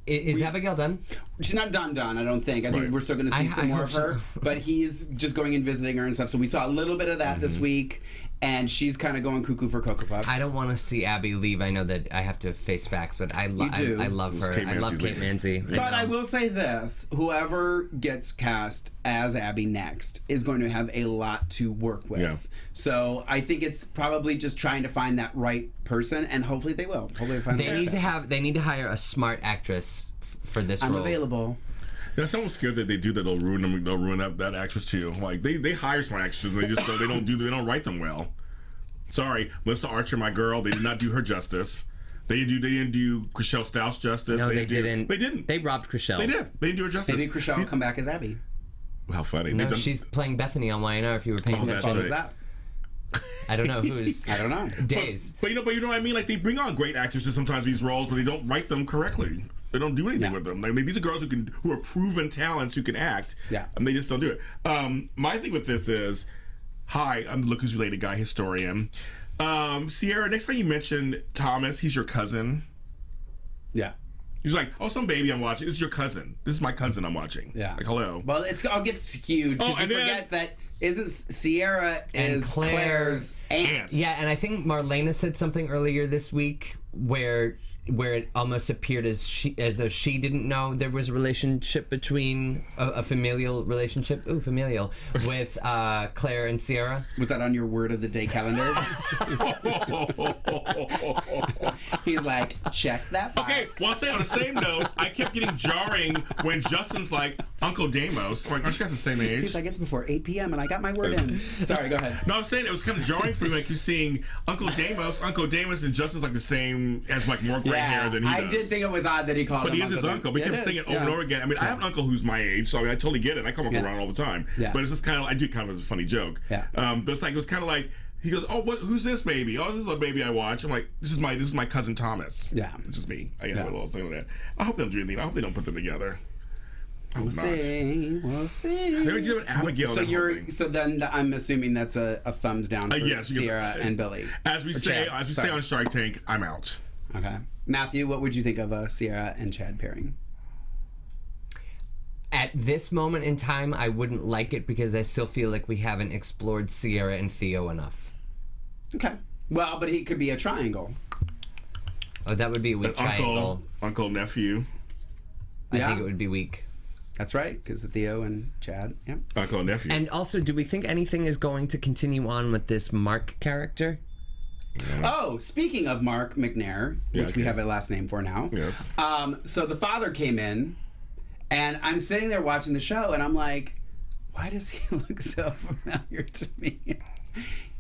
Is Abigail done? She's not done. I don't think. I think we're still going to see some more of her. But he's just going and visiting her and stuff. So we saw a little bit of that this week. And she's kind of going cuckoo for Cocoa Puffs. I don't want to see Abby leave. I know that I have to face facts, but I love her. I love Kate Manzi. But I will say this. Whoever gets cast as Abby next is going to have a lot to work with. Yeah. So I think it's probably just trying to find that right person, and hopefully they will. Hopefully they need to hire a smart actress for this role. I'm available. Yeah, someone's scared that they do that. They'll ruin up that actress too. Like they hire smart actresses, and they don't write them well. Sorry, Melissa Archer, my girl. They did not do her justice. They didn't do Chriselle Stauss justice. No, they didn't. They didn't. They robbed Chriselle. They did. They didn't do her justice. Maybe Chriselle will come back as Abby. How funny. No, she's playing Bethany on YNR. If you were paying attention. What was that? I don't know who's. I don't know. Days. But you know what I mean. Like they bring on great actresses sometimes these roles, but they don't write them correctly. They don't do anything with them. Like these are girls who are proven talents who can act. Yeah. And they just don't do it. My thing with this is, hi, I'm the Look Who's Related guy historian. Sierra, next time you mention Thomas, he's your cousin. Yeah. He's like, oh, some baby I'm watching. This is your cousin. This is my cousin I'm watching. Yeah. Like, hello. Well, I'll get skewed because you forget that isn't Sierra is Claire's aunt. Yeah, and I think Marlena said something earlier this week where it almost appeared as though she didn't know there was a relationship between a familial relationship, with Claire and Sierra. Was that on your word of the day calendar? He's like, check that box. Okay, well, I'll say on the same note, I kept getting jarring when Justin's like, Uncle Damos. I'm like, aren't you guys the same age? He's like, it's before 8 p.m. and I got my word in. Sorry, go ahead. No, I'm saying it was kind of jarring for me. Like, you're seeing Uncle Damos, and Justin's like the same, has like more gray hair than he does. I did think it was odd that he called him. But he is his uncle. We kept saying it over and over again. I mean, I have an uncle who's my age, so I mean, I totally get it. I come up around all the time. Yeah. But it's just kind of, I do kind of as a funny joke. Yeah. But it's like, it was kind of like, he goes, oh, who's this baby? Oh, this is a baby I watch. I'm like, this is my cousin Thomas. Yeah. It's just me. I got a little thing like that. I hope they don't do anything. I hope they don't put them together. We'll see. Maybe do an Abigail. So then I'm assuming that's a thumbs down for Sierra and Billy. As we say on Shark Tank, I'm out. Okay. Matthew, what would you think of Sierra and Chad pairing? At this moment in time, I wouldn't like it because I still feel like we haven't explored Sierra and Theo enough. Okay. Well, but he could be a triangle. Oh, that would be a weak triangle. Uncle, nephew. I think it would be weak. That's right, because Theo and Chad. Yep. Uncle and nephew. And also, do we think anything is going to continue on with this Mark character? Oh, speaking of Mark McNair, which we have a last name for now. Yes. So the father came in, and I'm sitting there watching the show, and I'm like, why does he look so familiar to me?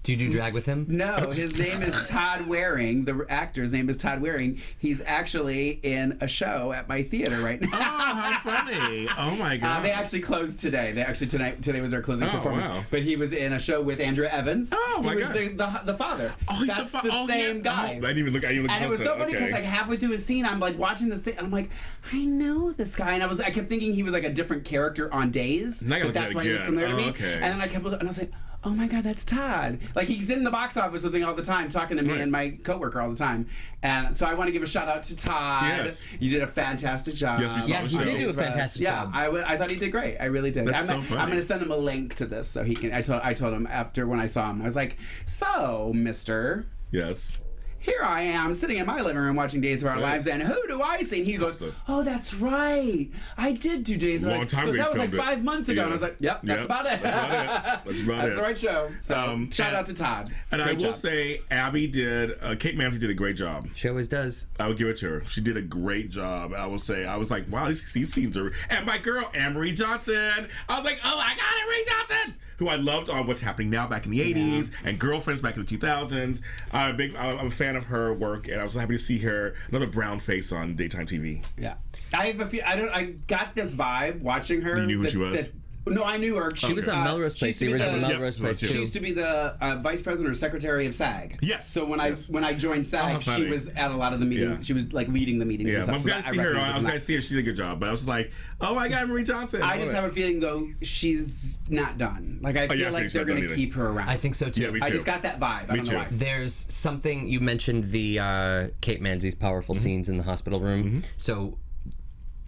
Do you do drag with him? No, his name is Todd Waring. The actor's name is Todd Waring. He's actually in a show at my theater right now. Oh, how funny. Oh, my God. They actually closed today. Today was their closing performance. Wow. But he was in a show with Andrew Evans. Oh, my God. He was the father. Oh, he's That's the same guy. Oh, I didn't even look. And it was so funny because like halfway through his scene, I'm like watching this thing, and I'm like, I know this guy. And I kept thinking he was like a different character on Days. But that's why he's familiar to me. Okay. And then I kept looking, and I was like, oh my God, that's Todd. Like, he's in the box office with me all the time, talking to me and my coworker all the time. And so I want to give a shout out to Todd. Yes. You did a fantastic job. Yes, we saw the show. He did do a fantastic job. Yeah, I thought he did great. I really did. That's so funny. I'm going to send him a link to this so he can. I told him after when I saw him, I was like, so, mister. Yes. Here I am sitting in my living room watching Days of Our Lives, and who do I see? And he goes, oh, that's right. I did do Days of Our Lives. That was like 5 months ago. And I was like, yep, that's about it. That's the right show. So shout out to Todd. And I will say, Abby did, Kate Mansi did a great job. She always does. I would give it to her. She did a great job. I will say, I was like, wow, these scenes are... And my girl, Anne-Marie Johnson. I was like, oh my God, Anne-Marie Johnson! Who I loved on What's Happening Now back in the 80s and Girlfriends back in the 2000s. I'm a fan of her work, and I was happy to see her, another brown face on daytime TV. Yeah. I have a few, I got this vibe watching her. You knew who she was? No, I knew her. She was on Melrose Place, the original Melrose Place. She used to be the vice president or secretary of SAG. Yes. So when I joined SAG, she was at a lot of the meetings. Yeah. She was like leading the meetings. Yeah, and stuff, I was going to see her. I was going to see her. She did a good job, but I was like, oh my God, Marie Johnson. I just have a feeling though she's not done. Like I feel like they're going to keep her around. I think so too. Yeah, me too. I just got that vibe. I don't know why. There's something you mentioned the Kate Mansi's powerful scenes in the hospital room. So.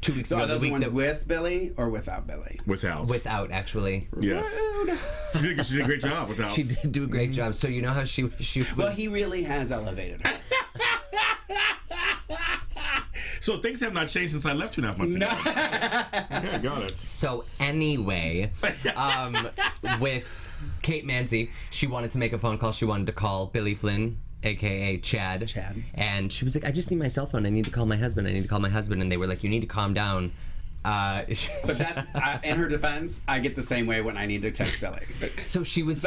2 weeks ago, are those the ones with Billy or without Billy? Without, actually. Yes. She did a great job without. She did do a great job. So you know how she was... Well, he really has elevated her. So things have not changed since I left 2.5 months ago. Yeah, got it. So anyway, with Kate Mansi, she wanted to make a phone call. She wanted to call Billy Flynn, a.k.a. Chad. And she was like, I just need my cell phone. I need to call my husband. And they were like, you need to calm down. But that, in her defense, I get the same way when I need to text Billy. So she was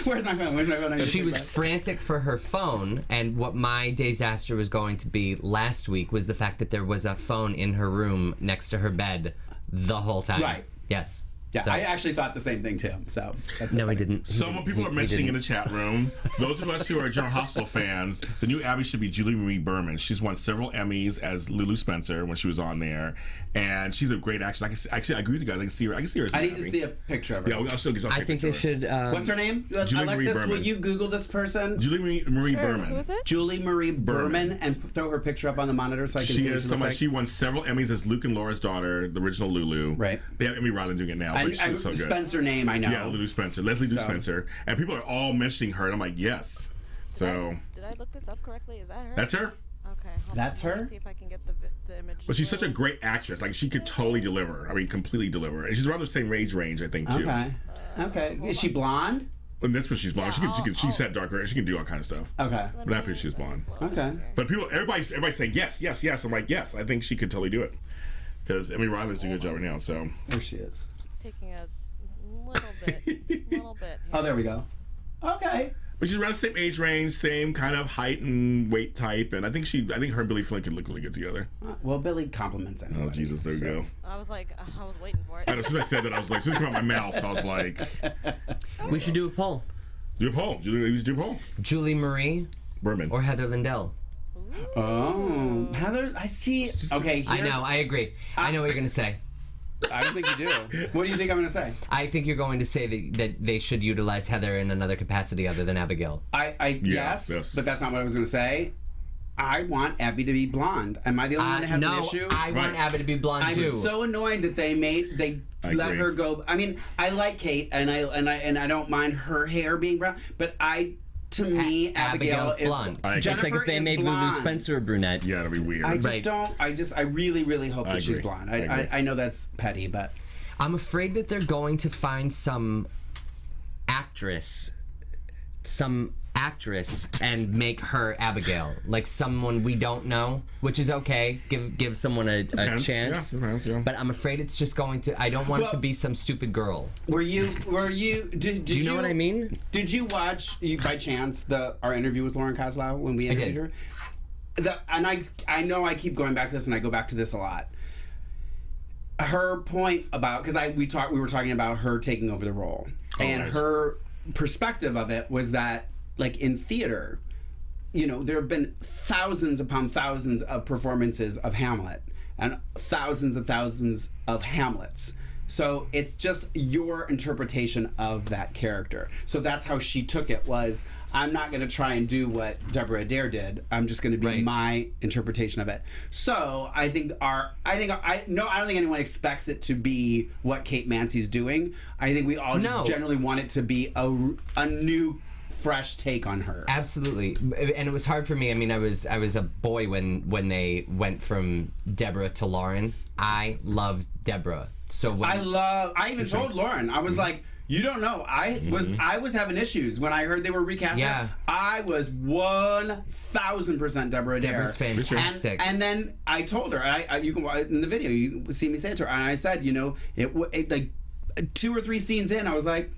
Where's my phone? She was frantic for her phone, and what my disaster was going to be last week was the fact that there was a phone in her room next to her bed the whole time. Right. Yes. Yeah, so, I actually thought the same thing too. So no, we didn't. Some people are mentioning in the chat room. Those of us who are General Hospital fans, the new Abby should be Julie Marie Berman. She's won several Emmys as Lulu Spencer when she was on there, and she's a great actress. I agree with you guys. I can see her. As I need to see a picture of her. Yeah, I'll show you. I think they should. What's her name? Julie Alexis, will you Google this person? Julie Marie Berman. Who is it? Julie Marie Berman, and throw her picture up on the monitor so I can see what she looks like. She won several Emmys as Luke and Laura's daughter, the original Lulu. Right. They have Emmy Ryland doing it now, but she was so good. Spencer name, I know. Yeah, Lulu Spencer. Leslie Lou Spencer. And people are all mentioning her, and I'm like, yes. So. Did I look this up correctly? Is that her? That's her. Okay. That's her? See if I can get the image. But she's such a great actress. Like, she could totally deliver. I mean, completely deliver. And she's around the same age range, I think, too. Okay. Is she blonde? And that's what she's blonde. Yeah, she's set darker. She can do all kind of stuff. Okay. But I'm pretty sure she's blonde. Okay. But everybody's saying yes. I'm like, yes, I think she could totally do it. because Emmy Rollins doing a good job right now. So There she is. It's taking a little bit. Oh, there we go. Okay. but she's around the same age range, same kind of height and weight type, and I think her and Billy Flynn could look really good together. Well, Billy compliments anybody. Oh Jesus, there you go. I was like, I was waiting for it. I know, as soon as I said that, I was like, as soon as it came out my mouth, I was like, We should do a poll. do a poll. Do a poll. Julie Marie Berman. or Heather Lindell. Oh, Heather, I see. Okay, I know. I agree. I know what you're gonna say. I don't think you do. What do you think I'm going to say? I think you're going to say that they should utilize Heather in another capacity other than Abigail. Yes, but that's not what I was going to say. I want Abby to be blonde. Am I the only one that has an issue? I want Abby to be blonde too. I'm so annoyed that they let her go. I mean, I like Kate and I don't mind her hair being brown, but to me, Abigail is blonde. Jennifer It's like if they made blonde. Lulu Spencer a brunette. Yeah, that'd be weird. I really, really hope that she's agree. blonde. I agree. I know that's petty, but I'm afraid that they're going to find some actress and make her Abigail, like someone we don't know, which is okay. Give someone a chance. Yeah. But I'm afraid it's just going to. I don't want it to be some stupid girl. Were you? Did Do you know what I mean? Did you watch by chance our interview with Lauren Kozlow when we interviewed her? And I know I keep going back to this, and I go back to this a lot. Her point about we were talking about her taking over the role, and right. her perspective of it was that, like in theater, there have been thousands upon thousands of performances of Hamlet and thousands of Hamlets. So it's just your interpretation of that character. So that's how she took it, was I'm not going to try and do what Deborah Adair did. I'm just going to be my interpretation of it. So I don't think anyone expects it to be what Kate Mancy's doing. I think we all just generally want it to be a new, fresh take on her. Absolutely. And it was hard for me. I mean, I was a boy when they went from Deborah to Lauren. I loved Deborah. So I even told Lauren, I was like, you don't know. I was having issues when I heard they were recasting. Yeah. I was 1,000% Deborah Adair. Deborah's fantastic. And then I told her, you can in the video, you see me say it to her, and I said, it like 2 or 3 scenes in, I was like,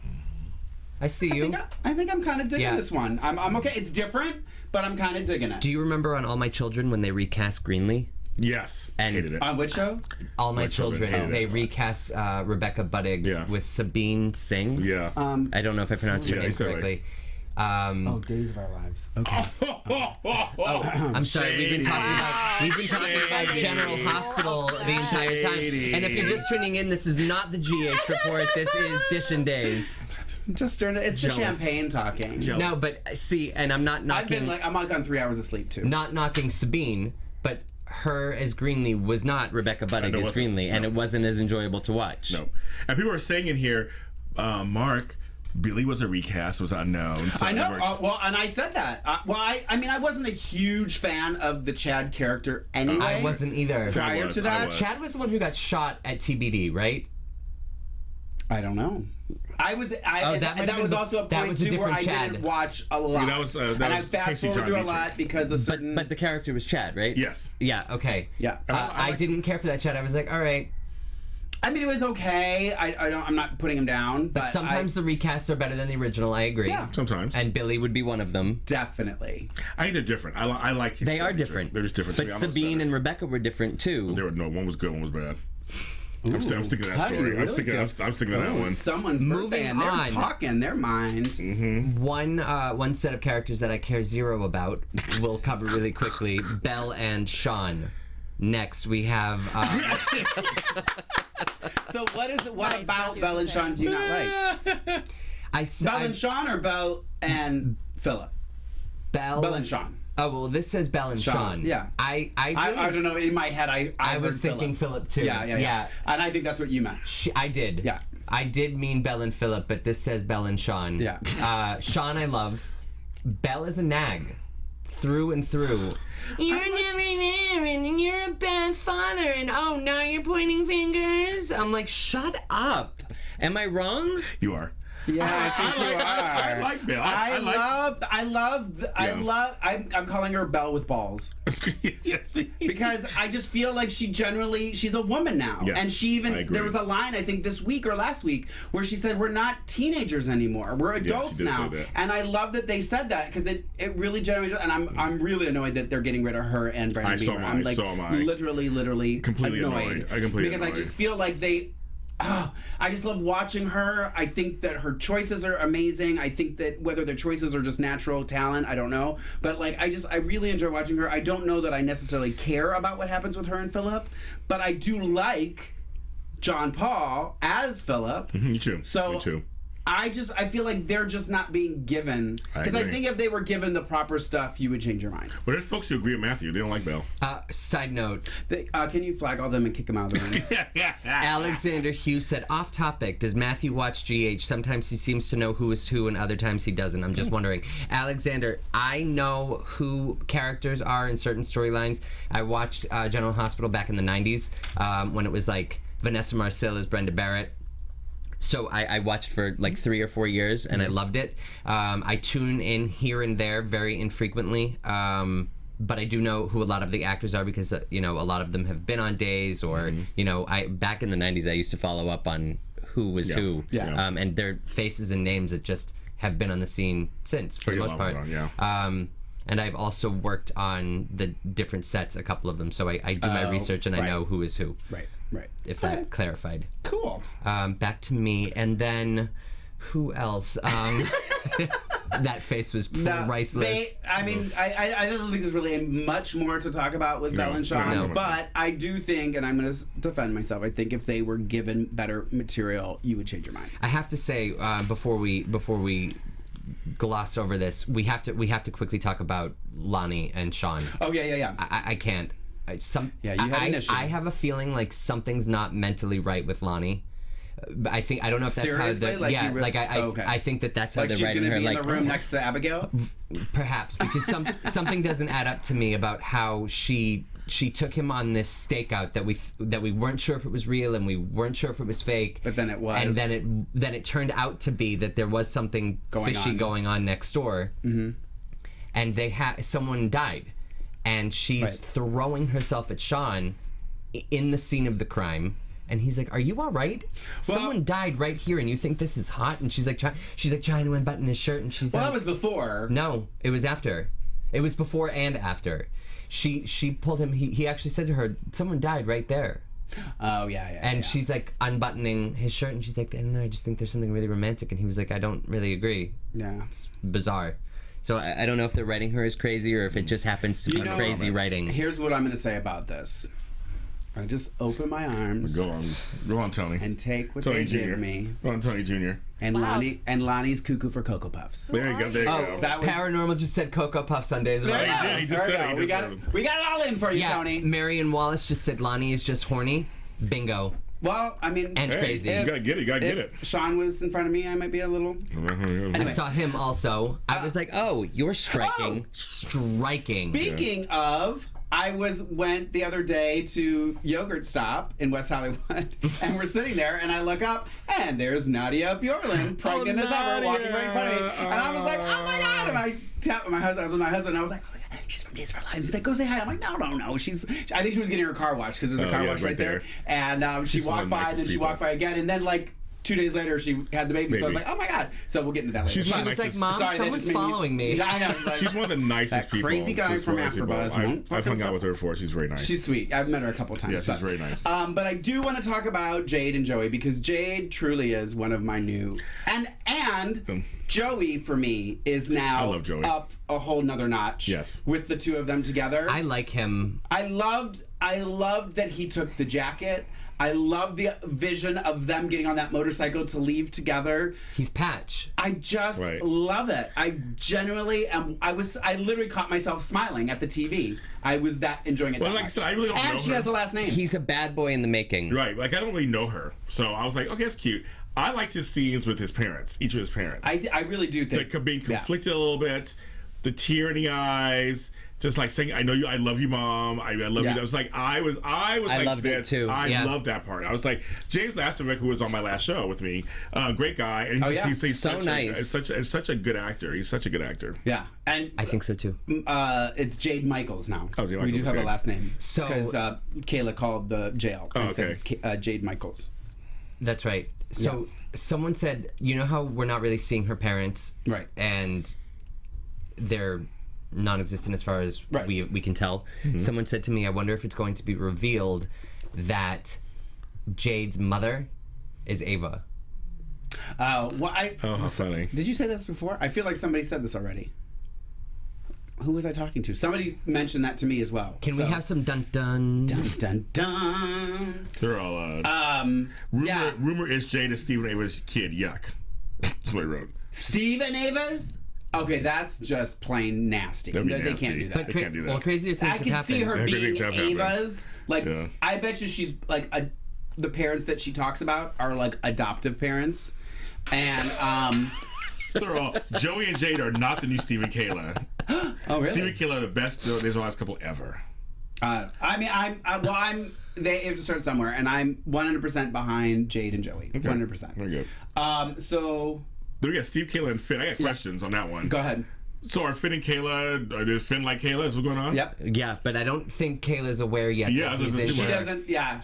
I see you. I think I'm kind of digging this one. I'm okay. It's different, but I'm kind of digging it. Do you remember on All My Children when they recast Greenlee? Yes. And hated it. On which show? All My Children. They it. recast Rebecca Budig with Sabine Singh. Yeah. I don't know if I pronounced her name you said it correctly. Days of Our Lives. Okay. I'm sorry. We've been talking about General Hospital the entire time. And if you're just tuning in, this is not the GH report. This is Dish and Days. Just turn it. It's the champagne talking. No, but see, and I'm not knocking. I'm like on 3 hours of sleep too. Not knocking Sabine, but her as Greenlee was not Rebecca Budig as Greenlee, and it wasn't as enjoyable to watch. No. And people are saying in here, Mark, Billy was a recast, was unknown. So I know. And I said that. I mean, I wasn't a huge fan of the Chad character anyway. I wasn't either. Prior to that, Chad was the one who got shot at TBD, right? I don't know. That was also a point too where I didn't watch a lot. And I fast forward through a lot because of certain. But the character was Chad, right? Yes. Yeah. Okay. Yeah. I didn't care for that Chad. I was like, all right. I mean, it was okay. I'm not putting him down, but sometimes the recasts are better than the original. I agree. Yeah. Sometimes. And Billy would be one of them. Definitely. I think they're different. I like. They are different. They're just different. But Sabine and Rebecca were different too. One was good, one was bad. Ooh, I'm sticking to that story. I'm sticking to that one. Someone's birthday and they're talking their mind. Mm-hmm. One set of characters that I care zero about we'll cover really quickly. Belle and Sean. Next we have. So what about Belle and Sean do you not like? Belle and Sean or Belle and Philip? Belle and Sean. Oh well, this says Belle and Sean. Yeah. I don't know. In my head, I was thinking Philip too. Yeah. And I think that's what you meant. I did. Yeah. I did mean Belle and Philip, but this says Belle and Sean. Yeah. Sean, I love. Belle is a nag, through and through. You're never there, and you're a bad father, and now you're pointing fingers. I'm like, shut up. Am I wrong? You are. Yeah, I think you are. I like Belle. I'm calling her Belle with balls. Yes. Because I just feel like she's a woman now. Yes, and she even, I agree. there was a line, I think this week or last week, where she said, we're not teenagers anymore. We're adults she did now. say that. And I love that they said that, because it really generated, and I'm really annoyed that they're getting rid of her and Brandon Bieber. I'm like, so am I. literally Completely annoyed. Because I just feel like I just love watching her. I think that her choices are amazing. I think that whether their choices are just natural talent, I don't know. But like, I really enjoy watching her. I don't know that I necessarily care about what happens with her and Philip, but I do like John Paul as Philip. Me too. So Me too. I feel like they're just not being given, because I think if they were given the proper stuff, you would change your mind. But there's folks who agree with Matthew. They don't like Belle. Side note. Can you flag all them and kick them out of the room? Alexander Hughes said, off topic, does Matthew watch GH? Sometimes he seems to know who is who and other times he doesn't. I'm just wondering. Alexander, I know who characters are in certain storylines. I watched General Hospital back in the 90s when it was like Vanessa Marcil as Brenda Barrett. So I watched for like 3 or 4 years, and I loved it. I tune in here and there very infrequently, but I do know who a lot of the actors are, because a lot of them have been on Days, or I back in the 90s I used to follow up on who was who, and their faces and names that just have been on the scene since, for the most part. And I've also worked on the different sets, a couple of them, so I do my research and I know who is who. Right. If that clarified. Cool. Back to me, and who else? That face was priceless. I don't think there's really much more to talk about with Belle and Sean, but I do think, and I'm going to defend myself, I think if they were given better material, you would change your mind. I have to say, before we gloss over this, we have to quickly talk about Lonnie and Sean. Oh yeah. I can't. You had an issue. I have a feeling like something's not mentally right with Lonnie. I don't know if that's seriously? how I think that's how they're writing her. Like she's going to be in the room oh, next to Abigail? Perhaps, because something doesn't add up to me about how she took him on this stakeout that we weren't sure if it was real and we weren't sure if it was fake. But then it was. And then it turned out to be that there was something fishy going on next door. Mm-hmm. And someone died. And she's throwing herself at Sean in the scene of the crime, and he's like, "Are you all right? Well, someone died right here, and you think this is hot?" And she's like trying to unbutton his shirt, and she's like, that was before. No, it was after. It was before and after. She pulled him. He actually said to her, "Someone died right there." Oh yeah. And she's like unbuttoning his shirt, and she's like, "I don't know. I just think there's something really romantic." And he was like, "I don't really agree." Yeah, it's bizarre. So I don't know if they're writing her as crazy or if it just happens to be crazy writing. Here's what I'm going to say about this. I just open my arms. Go on, Tony. And take what they give me. Go on, Tony Jr. And Lonnie's cuckoo for Cocoa Puffs. There you go. That was Paranormal just said Cocoa Puffs on Days of Our Lives. He just said it. We got it all in for you, Tony. Marion Wallace just said Lonnie is just horny. Bingo. Well, I mean, and crazy. You gotta get it. If Sean was in front of me, I might be a little. And I saw him also. I was like, "Oh, you're striking, striking." Speaking of, I went the other day to Yogurt Stop in West Hollywood, and we're sitting there, and I look up, and there's Nadia Bjorlin, pregnant as ever, walking right in front of me, and I was like, "Oh my god!" And I tapped my husband. I was with my husband, and I was like, "Oh my god, she's from Days of Our Lives." He's like, "Go say hi." I'm like, "No." I think she was getting her car washed because there's a car wash right there. And she walked by, and then she walked by again, and then like 2 days later, she had the baby. So I was like, "Oh my god!" So we'll get into that later. She was like, "Mom, someone's following me." I know. She's one of the nicest people. Crazy guy from AfterBuzz. I've hung out with her before. She's very nice. She's sweet. I've met her a couple times. Yeah, she's very nice. But I do want to talk about Jade and Joey, because Jade truly is one of my new and Joey for me is now up a whole nother notch. Yes. With the two of them together. I like him. I loved that he took the jacket. I love the vision of them getting on that motorcycle to leave together. He's Patch. I just love it. I genuinely am. I literally caught myself smiling at the TV. I was that enjoying it. Well, like I said, I really don't know her. And she has a last name. He's a bad boy in the making. Right. Like, I don't really know her. So I was like, okay, that's cute. I liked his scenes with his parents, each of his parents. I really do think. Like, being conflicted a little bit. the tear in the eyes. Just like saying, "I know you, I love you, Mom. I love you." I was like, I was like loved this. it too. I loved that part. I was like, James Lott Jr, who was on my last show with me, great guy, and he's so nice. Such a good actor. He's such a good actor. Yeah, and I think so too. it's Jade Michaels now. Oh, Jade we Michaels, do have okay. a last name. So- because Kayla called the jail and okay. said Jade Michaels. That's right. So someone said, you know how we're not really seeing her parents, Right. And they're non-existent as far as Right. we can tell. Someone said to me, I wonder if it's going to be revealed that Jade's mother is Ava. Well, Oh, how funny. did you say this before? I feel like somebody said this already. Who was I talking to? Somebody mentioned that to me as well. Can we have some dun-dun? Dun dun dun. They're all. Yeah. Rumor is Jade is Stephen Ava's kid. Yuck. That's what I wrote. Steve and Ava's? Okay, that's just plain nasty. That'd be They nasty. can't do that. They can't do that. Well, crazier things I have can see happened. her Yeah, being things have happened. Ava's. Like, Yeah. I bet you she's like the parents that she talks about are like adoptive parents, and They're all. Joey and Jade are not the new Steve and Kayla. oh really? Steve and Kayla are the best There's the last couple ever. I mean, I'm. They have to start somewhere, and I'm 100% behind Jade and Joey. 100%. Very good. So Then we got Steve, Kayla, and Finn. I got questions on that one. go ahead. So are Finn and Kayla? Does Finn like Kayla? Is what's going on? Yep. Yeah, but I don't think Kayla's aware yet. Yeah, that I was he's gonna in say She there. doesn't. Yeah.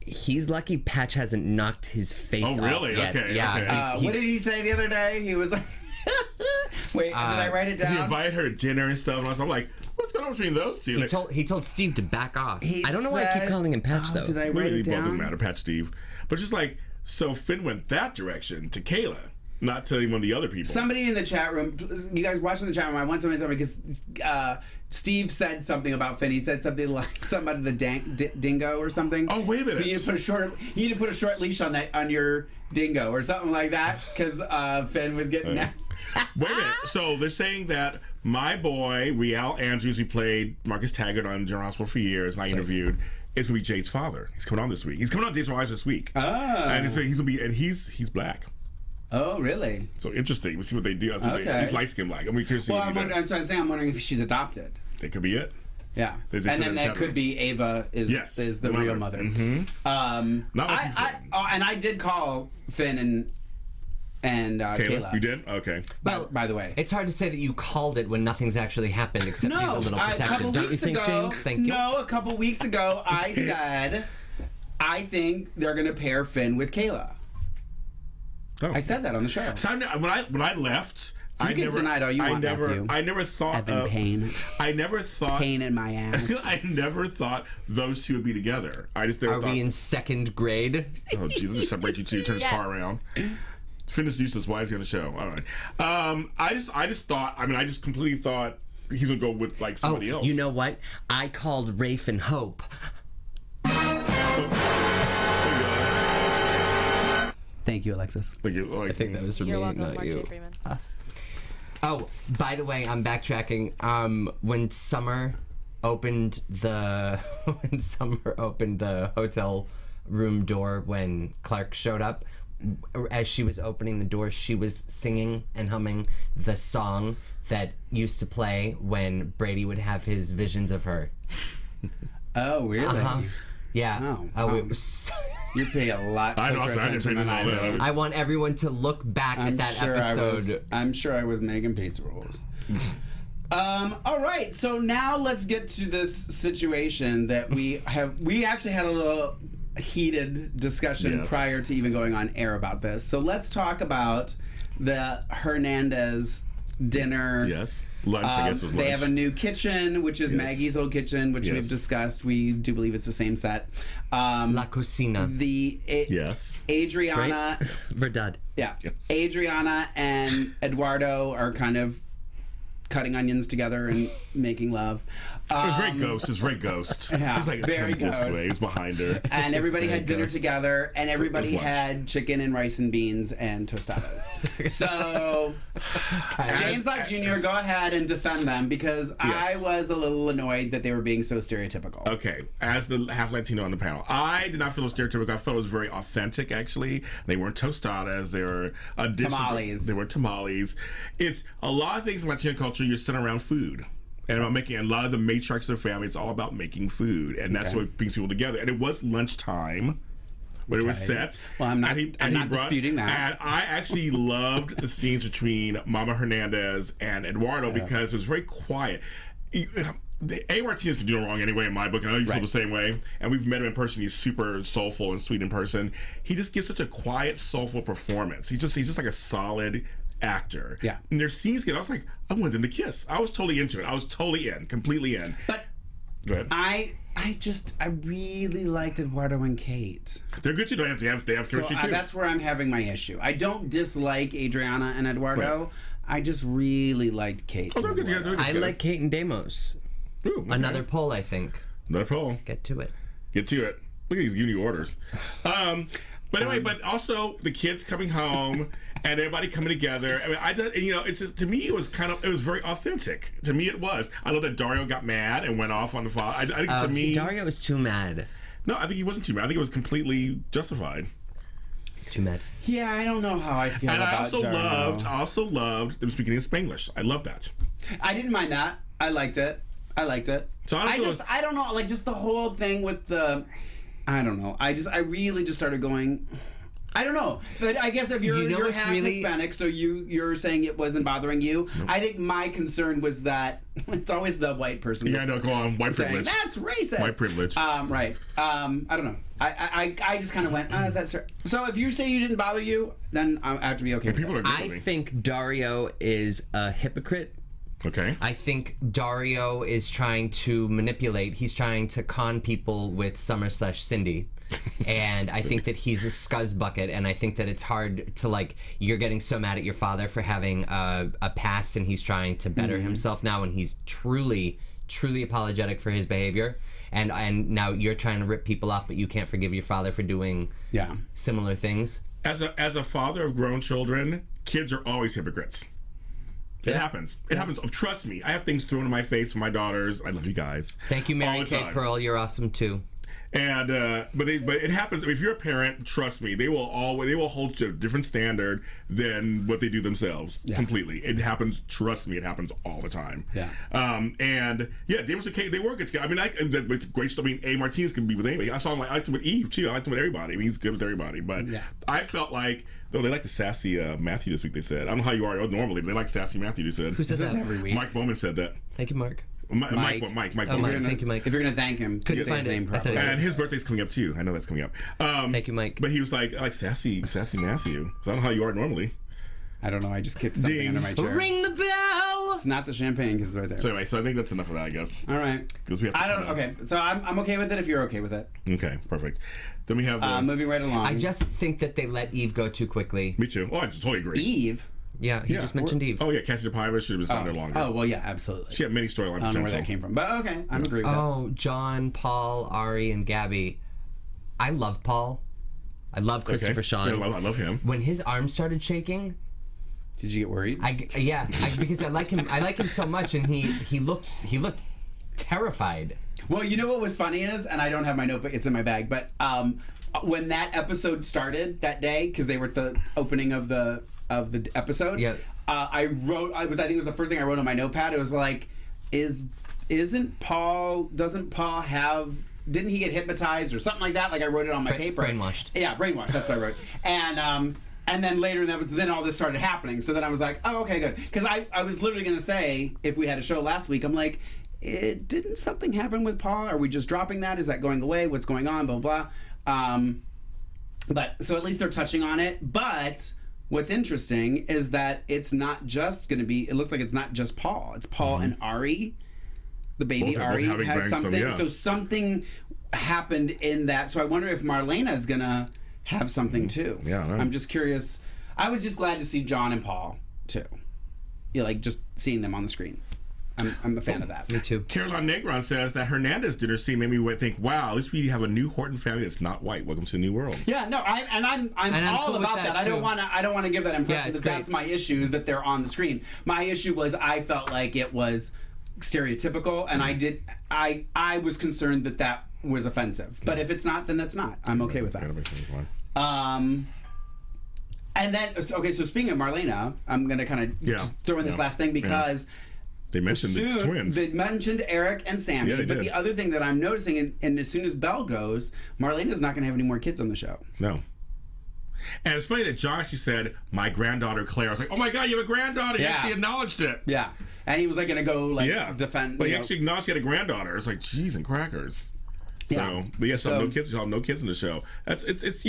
He's lucky Patch hasn't knocked his face Oh, really? off yet. Okay, Yeah. okay. What did he say the other day? He was like, "Wait, did I write it He down?" invited her to dinner and stuff, and I was like, "What's going on between those two?" He told Steve to back off. He I don't know why I keep said- calling him Patch Oh, though. Did I Really, write it both doesn't down? matter, Pat, Steve. But just like, so Finn went that direction to Kayla, not to one of the other people. Somebody in the chat room, you guys watching the chat room, I want somebody to tell me because Steve said something about Finn. He said something like something about the dingo or something. Oh, wait a minute. You need to put a short leash on your dingo or something like that because Finn was getting that. Wait a minute. So they're saying that my boy, Rial Andrews, who played Marcus Taggart on General Hospital for years, and I interviewed, is going to be Jade's father. He's coming on this week. He's coming on Days of Our Lives this week. And so he's going to be, and he's black. Oh, really? So interesting. We'll see what they do. So Okay. he's light skinned black. I'm curious to see Well, what he I'm does. trying to say, I'm wondering if she's adopted. That could be it. Yeah. There's And a then chat that could room. be Ava is the real mother. Mm-hmm. Not like you said. And I did call Finn and Kayla. You did? Okay. By the way. It's hard to say that you called it when nothing's actually happened except she's a little a protected. couple Don't you weeks think, ago, James? Thank you. No, a couple weeks ago, I said, I think they're going to pair Finn with Kayla. Oh. I said that on the show. So when I left, I can never deny it all you want, Matthew. I never thought Evan Paine. I never thought Pain in my ass. I never thought those two would be together. I just never Are thought. we in second grade? Oh, geez, let's just separate you two. Turn his Yes. car around. Finn is useless. Why is he on the show? All right. I just thought. I mean, I just completely thought he's gonna go with like somebody else. You know what? I called Rafe and Hope. Thank you, Alexis. I think that was for You're me, welcome, not Mark you. J. Freeman. Oh, by the way, I'm backtracking. When Summer opened the hotel room door when Clark showed up, as she was opening the door, she was singing and humming the song that used to play when Brady would have his visions of her. Oh, really? Uh-huh. Yeah. Oh, it was so You pay a lot I know. closer I didn't pay attention than I all do. that. I want everyone to look back at that episode. I'm sure I was making pizza rolls. All right, so now let's get to this situation that we actually had a little heated discussion Yes. prior to even going on air about this. So let's talk about the Hernandez dinner. Yes. Lunch. I guess was lunch. They have a new kitchen, which is Yes. Maggie's old kitchen, which Yes. we've discussed. We do believe it's the same set. La Cocina. Yes. Adriana, Verdad. yeah, Yes. Adriana and Eduardo are kind of cutting onions together and making love. It was very ghost. It was very ghost. Yeah, It was like very this ghost. way. It was behind her. And everybody Very had dinner ghost. together, and everybody It was lunch. had chicken and rice and beans and tostadas. So, James Lott Jr., go ahead and defend them because I Yes. was a little annoyed that they were being so stereotypical. Okay, as the half Latino on the panel, I did not feel it was stereotypical. I felt it was very authentic. Actually, they weren't tostadas. They were Tamales. They were tamales. It's a lot of things in Latino culture culture, you're sitting around food. And about making a lot of the matriarchs of the family, it's all about making food. And that's what brings people together. And it was lunchtime when it was set. Well, I'm not disputing that. And I actually loved the scenes between Mama Hernandez and Eduardo because it was very quiet. A. Martinez can do no wrong anyway in my book, and I know you feel the same way. And we've met him in person. He's super soulful and sweet in person. He just gives such a quiet, soulful performance. He's just like a solid actor. Yeah. And their scenes I was like, I wanted them to kiss. I was totally into it. I was totally in, completely in. But go ahead. I really liked Eduardo and Kate. They're good too. They have chemistry too. That's where I'm having my issue. I don't dislike Adriana and Eduardo. Right. I just really liked Kate. Oh, they're good together. I like Kate and Demos. Ooh, okay. Another poll, I think. Another poll. Get to it. Look at these giving you orders. But anyway, but also the kids coming home and everybody coming together. I mean, it's just, to me, it was very authentic. To me, it was. I know that Dario got mad and went off on the file. I think to me, Dario was too mad. No, I think he wasn't too mad. I think it was completely justified. He's too mad. Yeah, I don't know how I feel about Dario. I also loved them speaking in Spanglish. I love that. I didn't mind that. I liked it. So I don't know, like just the whole thing with the, I don't know. I really just started going, I don't know. But I guess if you're half Hispanic, so you're saying it wasn't bothering you. Nope. I think my concern was that it's always the white person. Yeah, no, go on. White saying, privilege. That's racist. White privilege. Right. I don't know. I just kind of went, is that so? If you say you didn't bother you, then I have to be okay with it. I think Dario is a hypocrite. Okay. I think Dario is trying to manipulate. He's trying to con people with Summer/Cindy. And I think that he's a scuzzbucket, and I think that it's hard to, you're getting so mad at your father for having a past, and he's trying to better himself now, and he's truly, truly apologetic for his behavior. And now you're trying to rip people off, but you can't forgive your father for doing similar things. As a father of grown children, kids are always hypocrites. It happens. It happens. Oh, trust me. I have things thrown in my face from my daughters. I love you guys. Thank you, Mary Kate Pearl. You're awesome too. And but it happens. If you're a parent, trust me, they will hold to a different standard than what they do themselves. Completely. It happens. Trust me, it happens all the time. Yeah. And Davis and Kate, they were good together. I mean, it's great stuff. I mean, A. Martinez can be with anybody. I saw him. I liked him with Eve too. I liked him with everybody. I mean, he's good with everybody. But I felt like, though, they like the sassy Matthew this week. They said, I don't know how you are normally, but they like sassy Matthew. They said. Who says that every week? Mike Bowman said that. Thank you, Mark. Mike. Oh, Mike. Thank you, Mike. If you're gonna thank him, couldn't find his name properly. And his birthday's coming up too. I know that's coming up. Thank you, Mike. But he was like, I like sassy Matthew. So I don't know how you are normally. I don't know. I just kicked something under my chair. Ring the bell. It's not the champagne because it's right there. So anyway, so I think that's enough of that, I guess. All right. Because we have. Okay. So I'm okay with it if you're okay with it. Okay, perfect. Then we have moving right along. I just think that they let Eve go too quickly. Me too. Oh, I totally agree. Eve. Yeah, he just mentioned Eve. Oh yeah, Cassie DePaiva should have been standing there longer. Oh well, yeah, absolutely. She had many storylines. I don't know where that came from, but okay, I'm agree with that. Oh, John, Paul, Ari, and Gabby. I love Paul. I love Christopher Sean. Yeah, I love him. When his arm started shaking, did you get worried? Because I like him. I like him so much, and he looked terrified. Well, you know what was funny is, and I don't have my notebook; it's in my bag. But when that episode started that day, because they were at the opening of the episode, I think it was the first thing I wrote on my notepad. It was like, doesn't Paul didn't he get hypnotized or something like that? Like I wrote it on my paper. Brainwashed. Yeah, brainwashed. That's what I wrote. And then later, then all this started happening. So then I was like, oh, okay, good. Because I was literally going to say, if we had a show last week, I'm like, didn't something happen with Paul? Are we just dropping that? Is that going away? What's going on? Blah, blah. But so at least they're touching on it. But what's interesting is that it's not just going to be, it looks like it's not just Paul. It's Paul and Ari. The baby Ari has something. So something happened in that. So I wonder if Marlena is going to have something too. Yeah, I'm just curious. I was just glad to see John and Paul too. Yeah, like just seeing them on the screen. I'm a fan of that. Me too. Caroline Negron says that Hernandez dinner scene made me think, wow, at least we have a new Horton family that's not white. Welcome to a new world. Yeah, no, I'm all cool about that. I don't want to give that impression that that's my issue, is that they're on the screen. My issue was I felt like it was stereotypical, and I was concerned that was offensive. But if it's not, then that's not. I'm okay with that. And then, okay, so speaking of Marlena, I'm going to kind of just throw in this last thing because They mentioned the twins. They mentioned Eric and Sammy. Yeah, they but did. the other thing that I'm noticing, and as soon as Belle goes, Marlena's not going to have any more kids on the show. No. And it's funny that John actually said, my granddaughter Claire. I was like, oh my God, you have a granddaughter. He actually acknowledged it. Yeah. And he was like going to go defend. But he actually acknowledged he had a granddaughter. It's like, geez and crackers. So, but yes, no kids. Y'all have no kids in the show. It's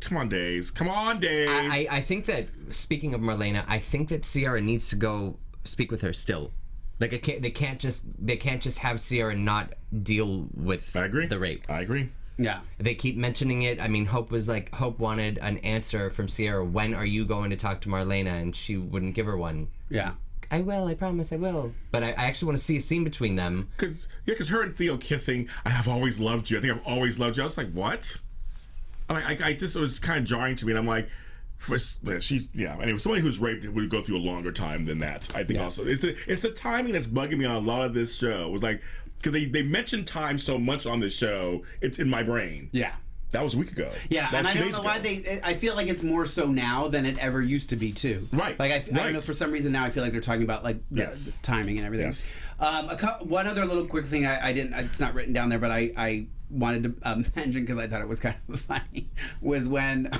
come on, Days. Come on, Days. I think that, speaking of Marlena, I think that Ciara needs to go speak with her still. Like, they can't just have Ciara not deal with the rape. I agree. Yeah. They keep mentioning it. I mean, Hope wanted an answer from Ciara. When are you going to talk to Marlena? And she wouldn't give her one. Yeah. I will. I promise I will. But I actually want to see a scene between them. Because her and Theo kissing, I have always loved you. I think I've always loved you. I was like, what? I just, it was kind of jarring to me. And I'm like, anyway, somebody who's raped would go through a longer time than that. I think also. It's the timing that's bugging me on a lot of this show. It was like, because they mention time so much on this show, it's in my brain. Yeah. That was a week ago. Yeah, and I don't know why I feel like it's more so now than it ever used to be too. Right. Like I don't know, for some reason now I feel like they're talking about like the timing and everything. Yes. One other little quick thing I didn't. It's not written down there, but I wanted to mention because I thought it was kind of funny was when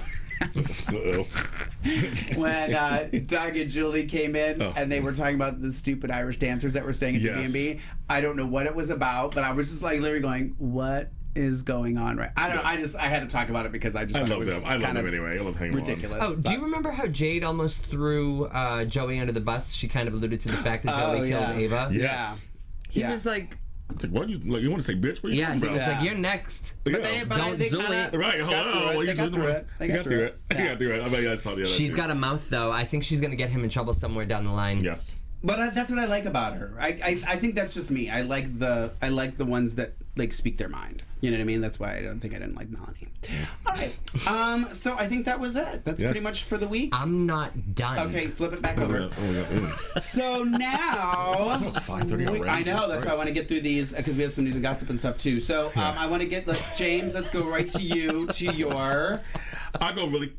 Doug and Julie came in and they were talking about the stupid Irish dancers that were staying at the B&B. I don't know what it was about, but I was just like literally going, what is going on right? I don't know. I had to talk about it because I love them. I love them anyway. I love hanging ridiculous. Oh, do you remember how Jade almost threw Joey under the bus? She kind of alluded to the fact that Joey killed Ava. Yeah. He was like, what you want to say, bitch? What are you talking about? He was like, you're next. But they kinda right. Hello. They got through it. They got through it. I bet I saw the other. She's got a mouth though. I think she's gonna get him in trouble somewhere down the line. Yes. But that's what I like about her. I think that's just me. I like the ones that like speak their mind. You know what I mean? That's why I didn't like Melanie. All right. So I think that was it. That's pretty much for the week. I'm not done. Okay, flip it back over. So now it's 5:30 already. I know. That's why I want to get through these because we have some news and gossip and stuff too. So I want to get James. Let's go right to you to your. I'll go really.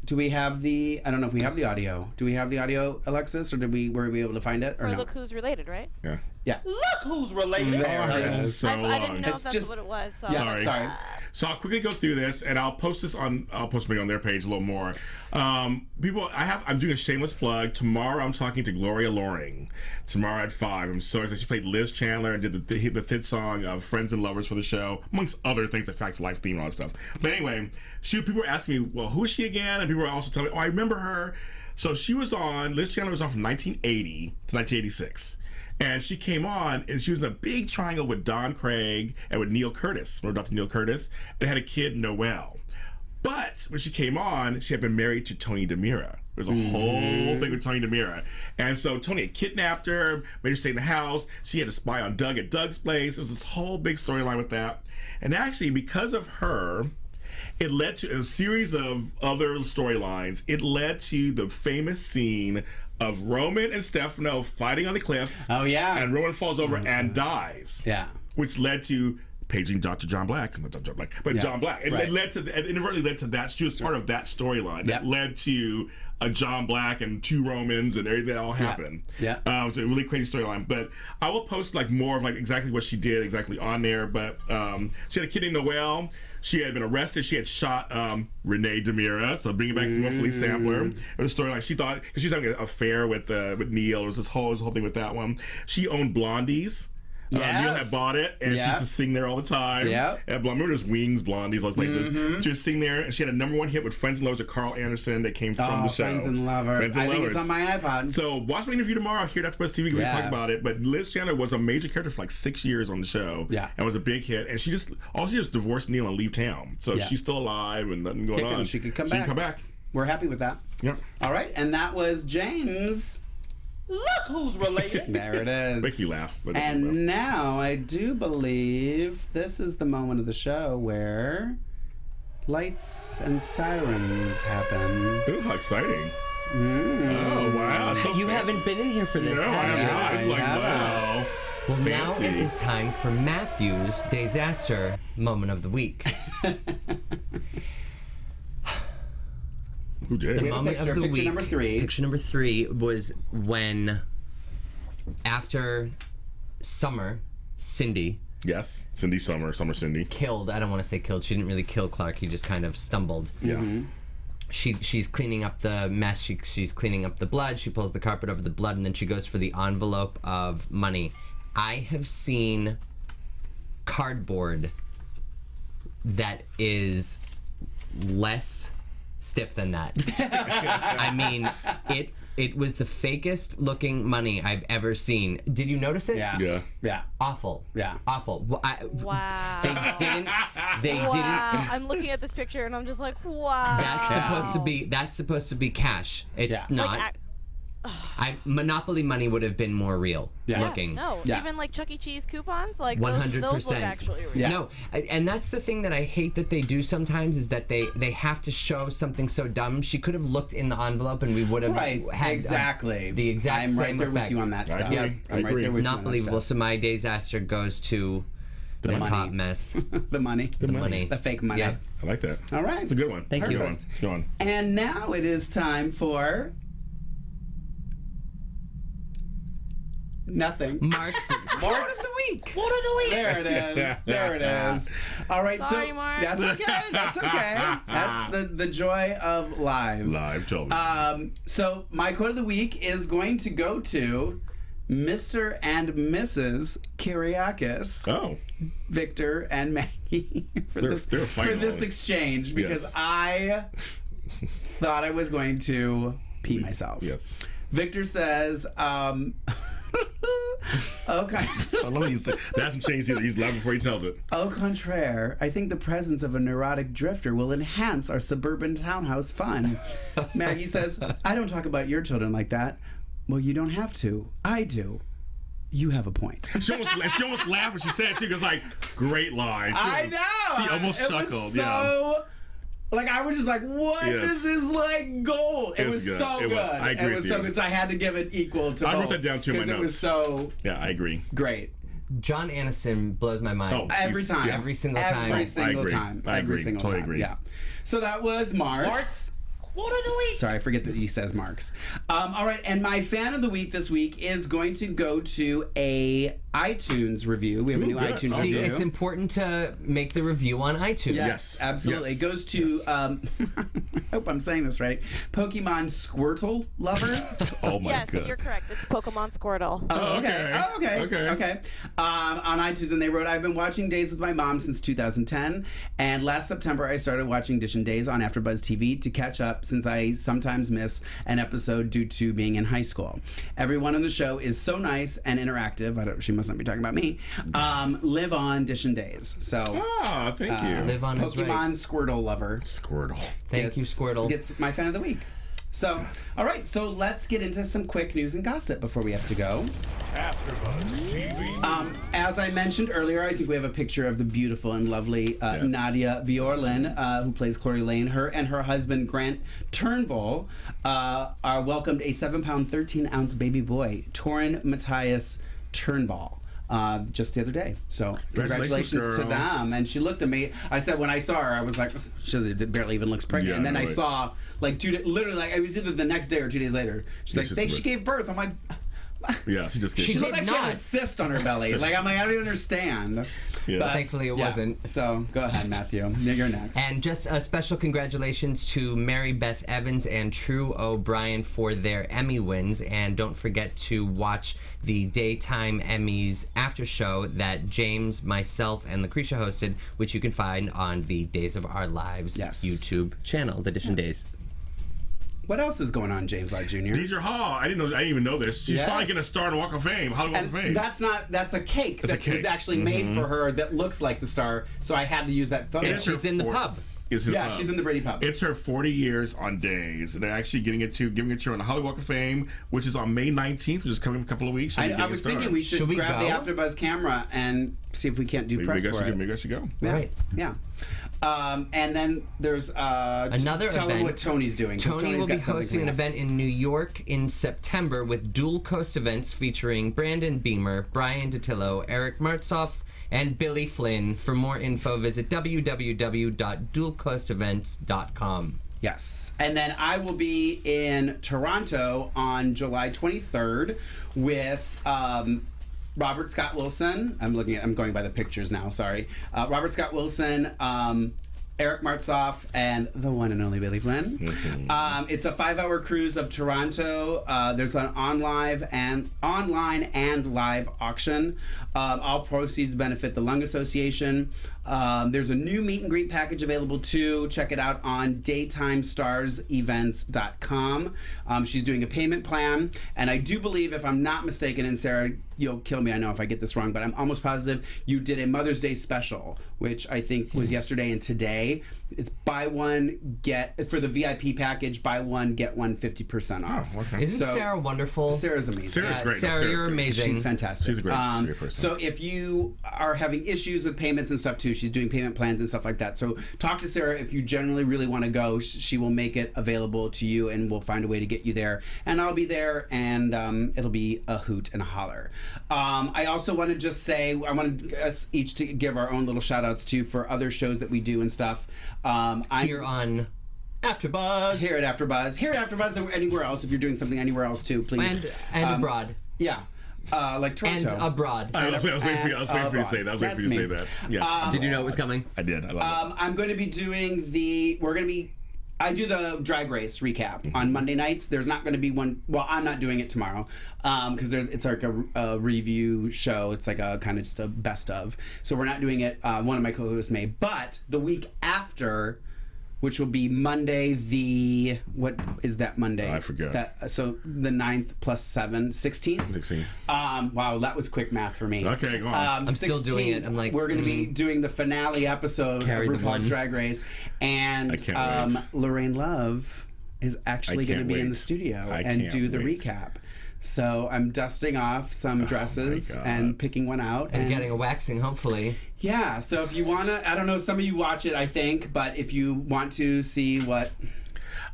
Do we have the? I don't know if we have the audio. Do we have the audio, Alexis, or were we able to find it? Or no? Look Who's Related, right? Yeah. Yeah. Look Who's Related. There it is. So I didn't know It's if that's just- what it was. So. Yeah, sorry. So I'll quickly go through this, and I'll post maybe on their page a little more. I'm doing a shameless plug. Tomorrow I'm talking to Gloria Loring. Tomorrow at 5. I'm so excited. She played Liz Chandler and did the hit song of Friends and Lovers for the show, amongst other things, the Facts Life theme and all that stuff. But anyway, people were asking me, well, who is she again? And people were also telling me, oh, I remember her. So Liz Chandler was on from 1980 to 1986. And she came on, and she was in a big triangle with Don Craig and with Neil Curtis. Remember Dr. Neil Curtis? And had a kid, Noelle. But when she came on, she had been married to Tony DeMira. There's a whole thing with Tony DeMira. And so Tony had kidnapped her, made her stay in the house. She had to spy on Doug at Doug's place. There was this whole big storyline with that. And actually, because of her, it led to a series of other storylines. It led to the famous scene of Roman and Stefano fighting on the cliff. Oh, yeah. And Roman falls over and dies. Yeah. Which led to paging Dr. John Black. Not Dr. John Black, but John Black. It inadvertently led to that. She was part of that storyline. That led to a John Black and two Romans and everything that all happened. Yeah. It's a really crazy storyline. But I will post more of exactly what she did exactly on there. But she had a kid named Noelle. She had been arrested. She had shot Renee DeMira, so bringing back some more Felice Sampler. It was a storyline. She thought, because she was having an affair with Neil. There was this whole thing with that one. She owned Blondies. Neil had bought it, and she used to sing there all the time. Yeah. Remember there's Wings, Blondies, all those places. She would sing there, and she had a #1 hit with Friends and Lovers of Carl Anderson that came from the show. Friends and Lovers. I think it's on my iPod. So watch my interview tomorrow here at AFTERBUZZ TV. We're going to talk about it. But Liz Chandler was a major character for 6 years on the show. Yeah. And was a big hit. And she just divorced Neil and leave town. So she's still alive and nothing going on. She could come back. We're happy with that. Yep. All right. And that was James. Look Who's Related. There it is. Make you laugh. And now I do believe this is the moment of the show where lights and sirens happen. Ooh, how exciting. Oh, wow. So you haven't been in here for this, no, have you? I was like, wow. Well, Fancy. now it is time for Matthew's disaster moment of the week. Who did? The moment of the picture week. number 3. Picture number 3 was when after Summer, Cindy Yes, Cindy Summer Cindy. killed. I don't want to say killed. She didn't really kill Clark. He just kind of stumbled. Yeah. She's cleaning up the mess. She's cleaning up the blood. She pulls the carpet over the blood, and then she goes for the envelope of money. I have seen cardboard that is less stiff than that. I mean, it was the fakest looking money I've ever seen. Did you notice it? Yeah. Yeah. Yeah. Awful. Yeah. Awful. Wow. They didn't. I'm looking at this picture and I'm just like, wow. That's supposed to be cash. It's Yeah. not. Monopoly money would have been more real looking. No, Yeah. even like Chuck E. Cheese coupons, like 100%. those look actually real. Yeah. No, and that's the thing that I hate that they do sometimes is that they have to show something so dumb. She could have looked in the envelope and we would have Right. had Exactly. the exact I'm same right there effect. with you on that I stuff. agree. Yeah. I I'm right agree. there with you Not on believable. that So my disaster goes to this money. hot mess. stuff. The money. The money. The fake money. Yeah. I like that. All right. It's a good one. Thank you. Good one. Good one. And now it is time for nothing. Mark's Word of the week. What are the week? There it is. There it is. All right. Sorry, so Mark. that's okay. That's okay. That's the joy of live. Live, totally. So my quote of the week is going to go to Mr. and Mrs. Kyriakis, oh. Victor and Maggie for They're this fighting on it. exchange because Yes. I thought I was going to pee myself. Yes. Victor says, okay. I love he's that hasn't changed either. He's loud before he tells it. Au contraire, I think the presence of a neurotic drifter will enhance our suburban townhouse fun. Maggie says, I don't talk about your children like that. Well, you don't have to. I do. You have a point. She almost laughed when she said it too, because like, great line. I know. She almost It chuckled. was Yeah. so, like, I was just like, what? Yes. This is like gold. It It's was good. so It good. was. I agree It was with so you. good. So I had to give it equal to I wrote both, that down too in my because it was so Yeah, I agree. great. John Aniston blows my mind. Oh, Every time. Yeah. Every single time. Every I single agree. time. I Every agree. single Totally time. agree. Yeah. So that was Mark's. What are the week? Sorry, I forget that he says Mark's. All right, and my fan of the week this week is going to go to a iTunes review. We have a new good. iTunes See, See, review. it's important to make the review on iTunes. Yes, Yes, absolutely. yes, It goes to, I hope I'm saying this right, Pokemon Squirtle Lover. Oh my Yes, god. you're correct. It's Pokemon Squirtle. Oh, okay. okay. Oh, okay. Okay. Okay. On iTunes, and they wrote, I've been watching Days with my mom since 2010, and last September I started watching Dish and Days on AfterBuzz TV to catch up since I sometimes miss an episode due to being in high school. Everyone on the show is so nice and interactive. She must not be talking about me. Live on Dish and Days. So, Ah, thank you. Live on is Pokemon right. Squirtle Lover. Squirtle. Thank you, Squirtle. Gets my fan of the week. So, all right, so let's get into some quick news and gossip before we have to go. AfterBuzz TV. As I mentioned earlier, I think we have a picture of the beautiful and lovely Yes. Nadia Bjorlin, who plays Corey Lane. Her and her husband, Grant Turnbull, are welcomed a 7-pound, 13-ounce baby boy, Torin Matthias Turnbull. Just the other day. So congratulations to girl. them. And she looked at me. I said when I saw her, I was like, she barely even looks pregnant. Yeah, and then I right. saw like literally like it was either the next day or 2 days later. She's like, she's she good. gave birth. I'm like, Yeah, she just gets she did looked like she had not. a cyst on her belly. Like I'm like, I don't understand. Yeah. But, Thankfully it wasn't. So go ahead, Matthew. You're next. And just a special congratulations to Mary Beth Evans and True O'Brien for their Emmy wins. And don't forget to watch the Daytime Emmys after show that James, myself, and Lucretia hosted, which you can find on the Days of Our Lives Yes. YouTube channel, the Dish and Days. What else is going on, James Lott Jr.? Deidre Hall. I didn't even know this. She's Yes. finally getting a star in Walk of Fame, Hollywood Walk of Fame. That's a cake It's a that was cake. actually made for her that looks like the star. So I had to use that photo. It is her She's in the fourth- pub. Yeah, she's in the Brady pub. It's her 40 years on Days. They're actually giving it to her on the Hollywood Walk of Fame, which is on May 19th, which is coming in a couple of weeks. She'll be I getting was a star. thinking we should Should we grab the go? AfterBuzz camera and see if we can't do press for it. Maybe I should go. Yeah. Right. Yeah. And then there's Another tell event. them what Tony's doing. 'cause Tony Tony's will be got something hosting an coming up. event in New York in September with Dual Coast events featuring Brandon Beamer, Brian DiTillo, Eric Martzoff, and Billy Flynn. For more info, visit www.dualcoastevents.com. Yes. And then I will be in Toronto on July 23rd with Robert Scott Wilson. I'm going by the pictures now, sorry. Robert Scott Wilson, Eric Martzoff, and the one and only Billy Flynn. It's a 5-hour cruise of Toronto. There's an online and live auction. All proceeds benefit the Lung Association. There's a new meet and greet package available too. Check it out on daytimestarsevents.com. She's doing a payment plan, and I do believe, if I'm not mistaken, and Sarah, you'll kill me, I know if I get this wrong, but I'm almost positive you did a Mother's Day special, which I think was yesterday and today. It's buy one, get, for the VIP package, buy one, get one 50% off. Oh, okay. Isn't Sarah wonderful? Sarah's amazing. Sarah's great. Sarah, you're amazing. She's fantastic. She's a great person. So if you are having issues with payments and stuff too, she's doing payment plans and stuff like that. So talk to Sarah if you generally really want to go. She will make it available to you, and we'll find a way to get you there. And I'll be there, and it'll be a hoot and a holler. I also want to just say, I want us each to give our own little shout outs too for other shows that we do and stuff. Here on AfterBuzz. Here at AfterBuzz, and anywhere else. If you're doing something anywhere else too, please. And abroad. Yeah. Like Toronto. And abroad. I was waiting for you to say that. Yes. Did you know it was coming? I did. I love it. I'm going to be doing I do the Drag Race recap on Monday nights. There's not going to be one. Well, I'm not doing it tomorrow because it's like a review show. It's like a kind of just a best of. So we're not doing it. One of my co-hosts may. But the week after, which will be Monday what is that Monday? I forget. So the 9th plus 7, 16th? 16th. Wow, that was quick math for me. Okay, go on. I'm still doing it. I'm like, we're going to be doing the finale episode of RuPaul's Drag Race, and I can't wait. Lorraine Love is actually going to be in the studio and do the recap. So I'm dusting off some dresses and picking one out. And getting a waxing, hopefully. Yeah, so if you want to, I don't know, some of you watch it, I think, but if you want to see what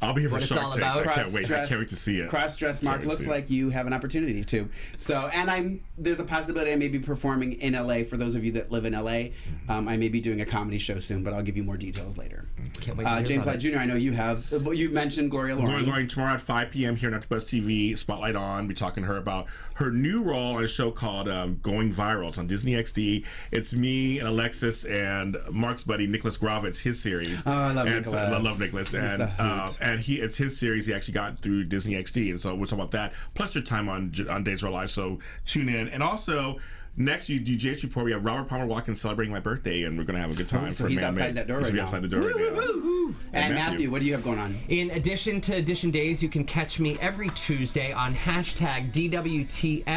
I'll be here for what it's Shark all Tank. about. I can't wait to see it. Cross-dress Mark looks like you have an opportunity to. So, and there's a possibility I may be performing in LA. For those of you that live in LA, I may be doing a comedy show soon, but I'll give you more details later. Can't wait to hear James about Lott Jr., I know you have. You mentioned Gloria Loring. Gloria Loring tomorrow at 5 p.m. here on AfterBuzz TV. Spotlight on. We're talking to her about her new role on a show called Going Viral. It's on Disney XD. It's me and Alexis and Mark's buddy Nicholas Gravitz, his series. Oh, I love Nicholas. I love Nicholas. And it's his series he actually got through Disney XD, and so we'll talk about that. Plus your time on Days of Our Lives, so tune in. And also, next you do JH Report. We have Robert Palmer walking celebrating my birthday, and we're going to have a good time. So he's outside that door right now. Outside the door right now. And Matthew, what do you have going on? In addition to Edition Days, you can catch me every Tuesday on #DWTS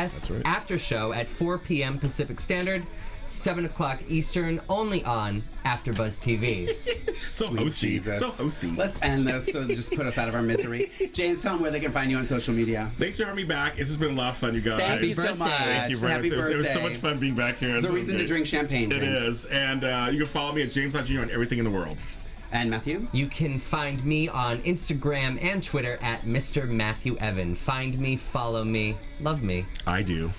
After Show at 4 p.m. Pacific Standard, 7 o'clock Eastern, only on AfterBuzz TV. So hosty. So hosty. Let's end this, so just put us out of our misery. James, tell them where they can find you on social media. Thanks for having me back. This has been a lot of fun, you guys. Thank you so much. Thank you very much. It was so much fun being back here. It's a reason to drink champagne. It is. And you can follow me at James Lott Jr. on everything in the world. And Matthew? You can find me on Instagram and Twitter at Mr. Matthew Evan. Find me, follow me, love me. I do.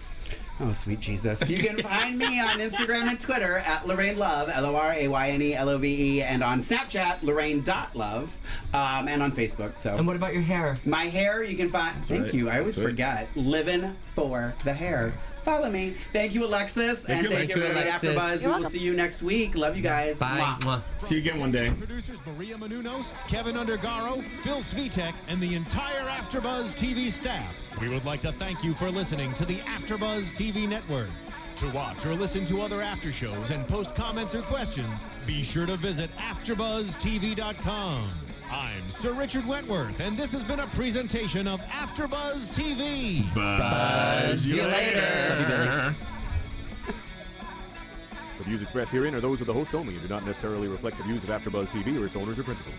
Oh, sweet Jesus. You can find me on Instagram and Twitter at Lorraine Love, LORAYNELOVE, and on Snapchat, Lorraine.love, and on Facebook. So. And what about your hair? My hair, you can find. Thank you. I always forget. Living for the hair. Follow me. Thank you, Alexis. Thank you, everybody at AfterBuzz. We will see you next week. Love you guys. Bye. Mwah. See you again one day. Producers Maria Menounos, Kevin Undergaro, Phil Svitek, and the entire AfterBuzz TV staff. We would like to thank you for listening to the AfterBuzz TV network. To watch or listen to other after shows and post comments or questions, be sure to visit AfterBuzzTV.com. I'm Sir Richard Wentworth, and this has been a presentation of AfterBuzz TV. Buzz you later. The views expressed herein are those of the hosts only and do not necessarily reflect the views of AfterBuzz TV or its owners or principals.